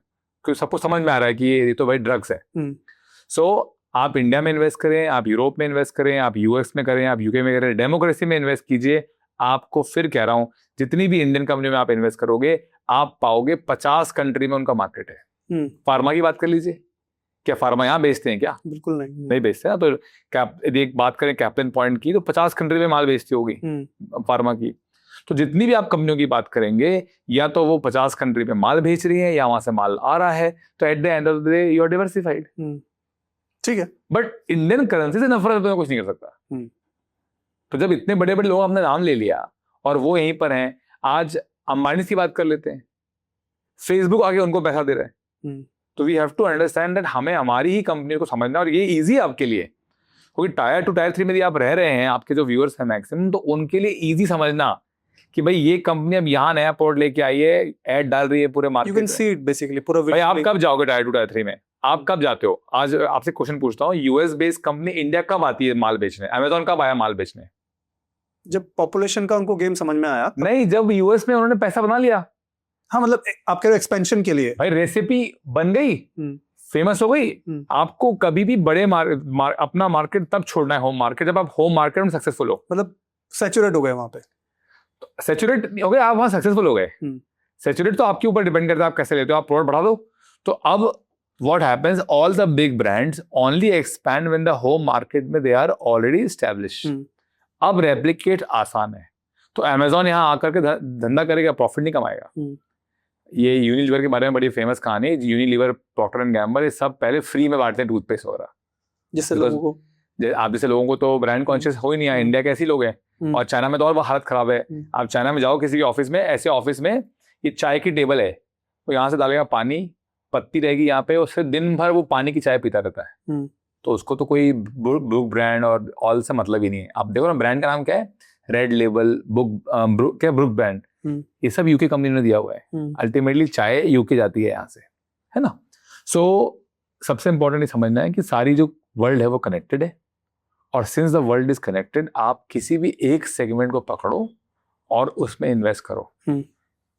क्योंकि सबको समझ में आ रहा है कि ये तो भाई ड्रग्स है। सो आप इंडिया में इन्वेस्ट करें, आप यूरोप में इन्वेस्ट करें, आप यूएस में करें, आप यूके में करें, डेमोक्रेसी में इन्वेस्ट कीजिए। आपको फिर कह रहा हूं, जितनी भी इंडियन कंपनी में आप इन्वेस्ट करोगे, आप पाओगे 50 कंट्री में उनका मार्केट है। फार्मा की बात कर लीजिए, क्या फार्मा यहाँ बेचते हैं क्या? बिल्कुल नहीं, नहीं बेचते ना। तो यदि एक बात करें कैप्टन पॉइंट की, तो 50 कंट्री में माल बेचती होगी फार्मा की। तो जितनी भी आप कंपनियों की बात करेंगे, या तो वो 50 कंट्री में माल बेच रही है, या वहां से माल आ रहा है, तो at the end of the day you are diversified. ठीक है, बट इंडियन करेंसी से नफरत में कुछ नहीं कर सकता। तो जब इतने बड़े बड़े लोग अपने नाम ले लिया और वो यहीं पर हैं, आज अंबानी की बात कर लेते हैं, फेसबुक आगे उनको पैसा दे रहा है। तो we have to understand that हमें हमारी ही कंपनी को समझना, और ये इजी है आपके लिए, क्योंकि टायर 2 टायर 3 में यदि आप रह रहे हैं, आपके जो व्यूअर्स हैं मैक्सिमम, तो उनके लिए इजी समझना कि भाई ये कंपनी अब यहाँ नया प्रोडक्ट लेके आई है, ऐड डाल रही है पूरे मार्केट में। You can see it basically पूरा। भाई आप कब जाओगे टायर 2 टायर 3 में? आप कब जाते हो? आज आपसे क्वेश्चन पूछता हूँ, यूएस बेस्ड कंपनी इंडिया कब आती है माल बेचने? अमेजॉन कब आया माल बेचने? जब पॉपुलेशन का उनको गेम समझ में आया। नहीं, जब यूएस में उन्होंने पैसा बना लिया। हाँ, मतलब आपके एक्सपेंशन के लिए। भाई रेसिपी बन गई, फेमस हो गई। आपको कभी भी बड़े अपना मार्केट तब छोड़ना है, होम मार्केट, जब आप होम मार्केट में सक्सेसफुल हो। मतलब सैचुरेट हो गए वहां पे। सैचुरेट हो गए आप, वहां सक्सेसफुल हो गए। सैचुरेट तो आपके ऊपर डिपेंड करता है, आप कैसे लेते हो, आप प्रोडक्ट बढ़ा दो। तो अब what happens, all the big brands only expand when the home market में दे आर ऑलरेडी एस्टैब्लिश्ड। अब रेप्लिकेट आसान है। तो अमेजॉन यहाँ आकर के धंधा करेगा, प्रॉफिट नहीं कमाएगा। ये यूनिलीवर के बारे में बड़ी फेमस कहानी है। यूनिलीवर, प्रॉक्टर एंड गैम्बल, ये सब पहले फ्री में बांटते हैं टूथपेस्ट वगैरह, जिससे लोगों को, आप जैसे लोगों को तो ब्रांड कॉन्शियस हो ही नहीं है। इंडिया के ऐसे लोग हैं, और चाइना में तो और हालत खराब है। आप चाइना में जाओ किसी के ऑफिस में, ऐसे ऑफिस में ये चाय की टेबल है, वो यहाँ से डालेगा पानी, पत्ती रहेगी यहाँ पे, उससे दिन भर वो पानी की चाय पीता रहता है। तो उसको तो कोई ब्रुक ब्रांड और ऑल से मतलब ही नहीं है। आप देखो ना, ब्रांड का नाम क्या है, रेड लेबल, ब्रुक ब्रांड, ये सब यूके कंपनी ने दिया हुआ है। अल्टीमेटली चाय यूके जाती है यहाँ से, है ना। सो सबसे इंपॉर्टेंट ये समझना है कि सारी जो वर्ल्ड है वो कनेक्टेड है, और since the world is connected, आप किसी भी एक सेगमेंट को पकड़ो और उसमें इन्वेस्ट करो।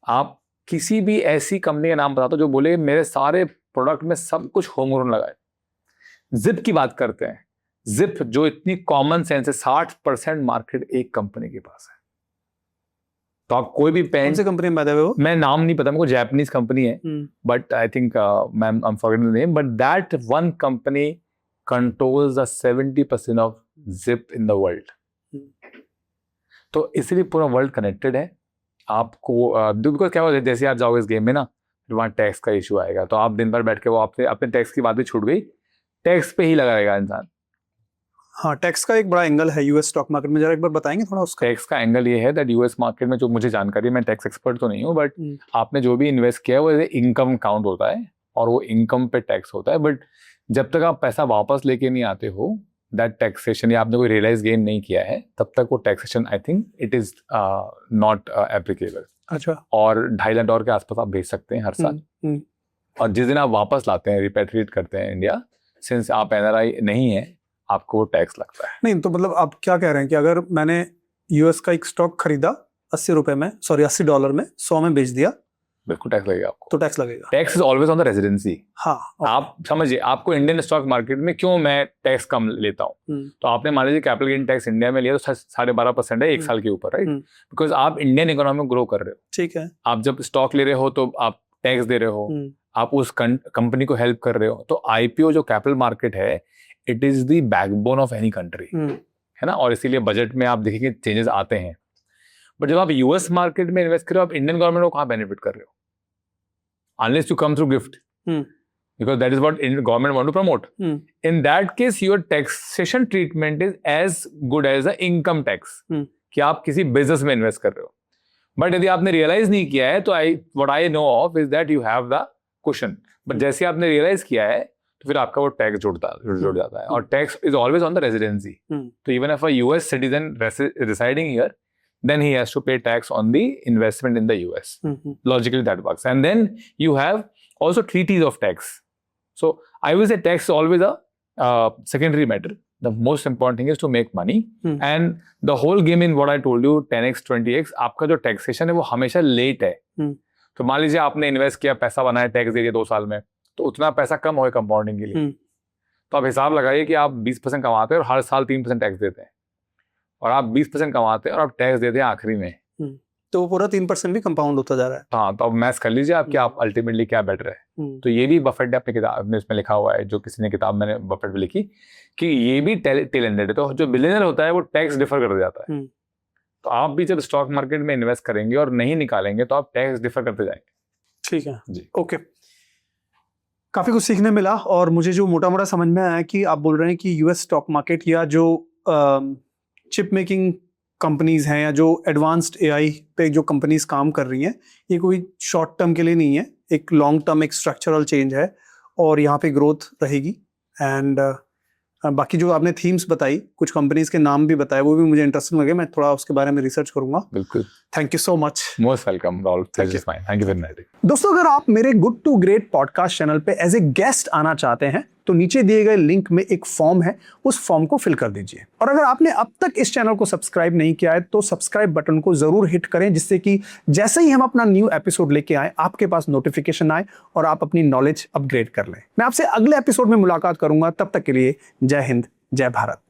आप किसी भी ऐसी कंपनी का नाम बता दो जो बोले मेरे सारे प्रोडक्ट में सब कुछ होमग्रोन लगा है। जिप की बात करते हैं, जिप जो इतनी कॉमन सेंस है, 60% मार्केट एक कंपनी के पास है। तो आप कोई भी पेन, कौन सी कंपनी में बताया वो? मैं नाम नहीं पता, मेरे को जापानीज कंपनी है, but I think I am forgetting the name, but that one company controls the 70% of zip in the world. तो इसलिए पूरा वर्ल्ड कनेक्टेड है। आपको बिकॉज क्या होता है, जैसे आप जाओगे इस गेम में ना, वहाँ टैक्स का इशू आएगा, तो आप दिन भर बैठ के वो आपसे अपने टैक्स की बात भी छूट गई, टैक्स पे ही लगा रहेगा इंसान। हाँ, टैक्स का एक बड़ा एंगल है यूएस स्टॉक मार्केट में, जरा एक बार बताएंगे थोड़ा उसका। टैक्स का एंगल ये है दैट यूएस मार्केट में, जो मुझे जानकारी है, मैं टैक्स एक्सपर्ट तो नहीं हूँ, बट आपने जो भी इन्वेस्ट किया है वो एज इनकम काउंट होता है, और वो इनकम पे टैक्स होता है। बट जब तक आप पैसा वापस लेके नहीं आते हो, दैट टैक्सेशन, या आपने कोई रियलाइज गेन नहीं किया है, तब तक वो taxation I think it is not applicable. अच्छा। और $2.5 लाख के आसपास आप भेज सकते हैं हर साल, और जिस दिन आप वापस लाते हैं, रिपेट्रिएट करते हैं इंडिया, सिंस आप एनआरआई नहीं है, आपको वो टैक्स लगता है। नहीं, तो मतलब आप क्या कह रहे हैं कि अगर मैंने यूएस का एक स्टॉक खरीदा $80 में, सॉरी $80 में, 100 में बेच दिया, बिल्कुल टैक्स लगेगा आपको। तो टैक्स लगेगा। Tax is always on the residency. हाँ, आप समझिए, आपको इंडियन स्टॉक मार्केट में क्यों मैं टैक्स कम लेता हूँ, तो आपने मान लीजिए कैपिटल गेन टैक्स इंडिया में लिया तो 12.5% है एक साल के ऊपर, राइट, बिकॉज आप इंडियन इकोनॉमी में ग्रो कर रहे हो। ठीक है। आप जब स्टॉक ले रहे हो तो आप टैक्स दे रहे हो, आप उस कंपनी को हेल्प कर रहे हो। तो आईपीओ जो कैपिटल मार्केट है, it is the backbone of any country, है ना, और इसीलिए बजट में आप देखेंगे चेंजेस आते हैं। बट जब आप यूएस मार्केट में इन्वेस्ट कर रहे हो, आप इंडियन गवर्नमेंट को कहाँ बेनिफिट कर रहे हो, unless you come through gift, because that is what government want to promote. In that case, your taxation treatment is as good as the income tax, कि आप किसी बिजनेस में इन्वेस्ट कर रहे हो। बट यदि आपने रियलाइज नहीं किया है, तो what I know of is that you have the cushion. But जैसे आपने रियलाइज किया है, तो फिर आपका वो टैक्स जुड़ जाता है, और tax is always on the residency. So even if a US citizen residing here, then he has to pay tax on the investment in the US. Logically that works. And then you have also treaties of tax. So I will say tax is always a secondary matter. The most important thing is to make money. And the whole game in what I told you, 10x, 20x, आपका जो taxation है वो हमेशा late है। तो मान लीजिए आपने इन्वेस्ट किया, पैसा बनाया, टैक्स दे दिया 2 साल में, तो उतना पैसा कम हो कंपाउंडिंग के लिए। तो आप हिसाब लगाइए कि आप 20% कमाते हैं और हर साल 3% टैक्स देते हैं, और आप 20% कमाते हैं और आप टैक्स देते हैं आखिरी में, तो वो पूरा 3% भी कंपाउंड होता जा रहा है। हाँ, तो अब मैथ कर लीजिए आप कि आप अल्टीमेटली क्या बेटर है। तो ये भी बफेट ने अपनी किताब में इसमें लिखा हुआ है, जो किसी ने किताब मैंने बफेट में लिखी, कि ये भी टेल एंडेड है। तो जो बिलियनर होता है वो टैक्स डिफर कर जाता है। तो आप भी जब स्टॉक मार्केट में इन्वेस्ट करेंगे और नहीं निकालेंगे, तो आप टैक्स डिफर करते जाएंगे। ठीक है जी, ओके। काफी कुछ सीखने मिला, और मुझे जो मोटा मोटा समझ में आया कि आप बोल रहे हैं कि यूएस स्टॉक मार्केट या जो चिप मेकिंग कंपनीज हैं, या जो एडवांस्ड एआई पे जो कंपनीज काम कर रही हैं, ये कोई शॉर्ट टर्म के लिए नहीं है, एक लॉन्ग टर्म एक स्ट्रक्चरल चेंज है, और यहाँ पे ग्रोथ रहेगी। एंड बाकी जो आपने थीम्स बताई, कुछ कंपनीज के नाम भी बताए, वो भी मुझे इंटरेस्टिंग लगे, मैं थोड़ा उसके बारे में रिसर्च करूंगा। बिल्कुल, thank you so much. Most welcome Rahul, thank you very much. दोस्तों, अगर आप मेरे good to great podcast channel पे एज ए गेस्ट आना चाहते हैं, तो नीचे दिए गए लिंक में एक फॉर्म है, उस फॉर्म को फिल कर दीजिए। और अगर आपने अब तक इस चैनल को सब्सक्राइब नहीं किया है, तो सब्सक्राइब बटन को जरूर हिट करें, जिससे कि जैसे ही हम अपना न्यू एपिसोड लेके आए, आपके पास नोटिफिकेशन आए और आप अपनी नॉलेज अपग्रेड कर लें। मैं आपसे अगले एपिसोड में मुलाकात करूंगा, तब तक के लिए जय हिंद, जय भारत।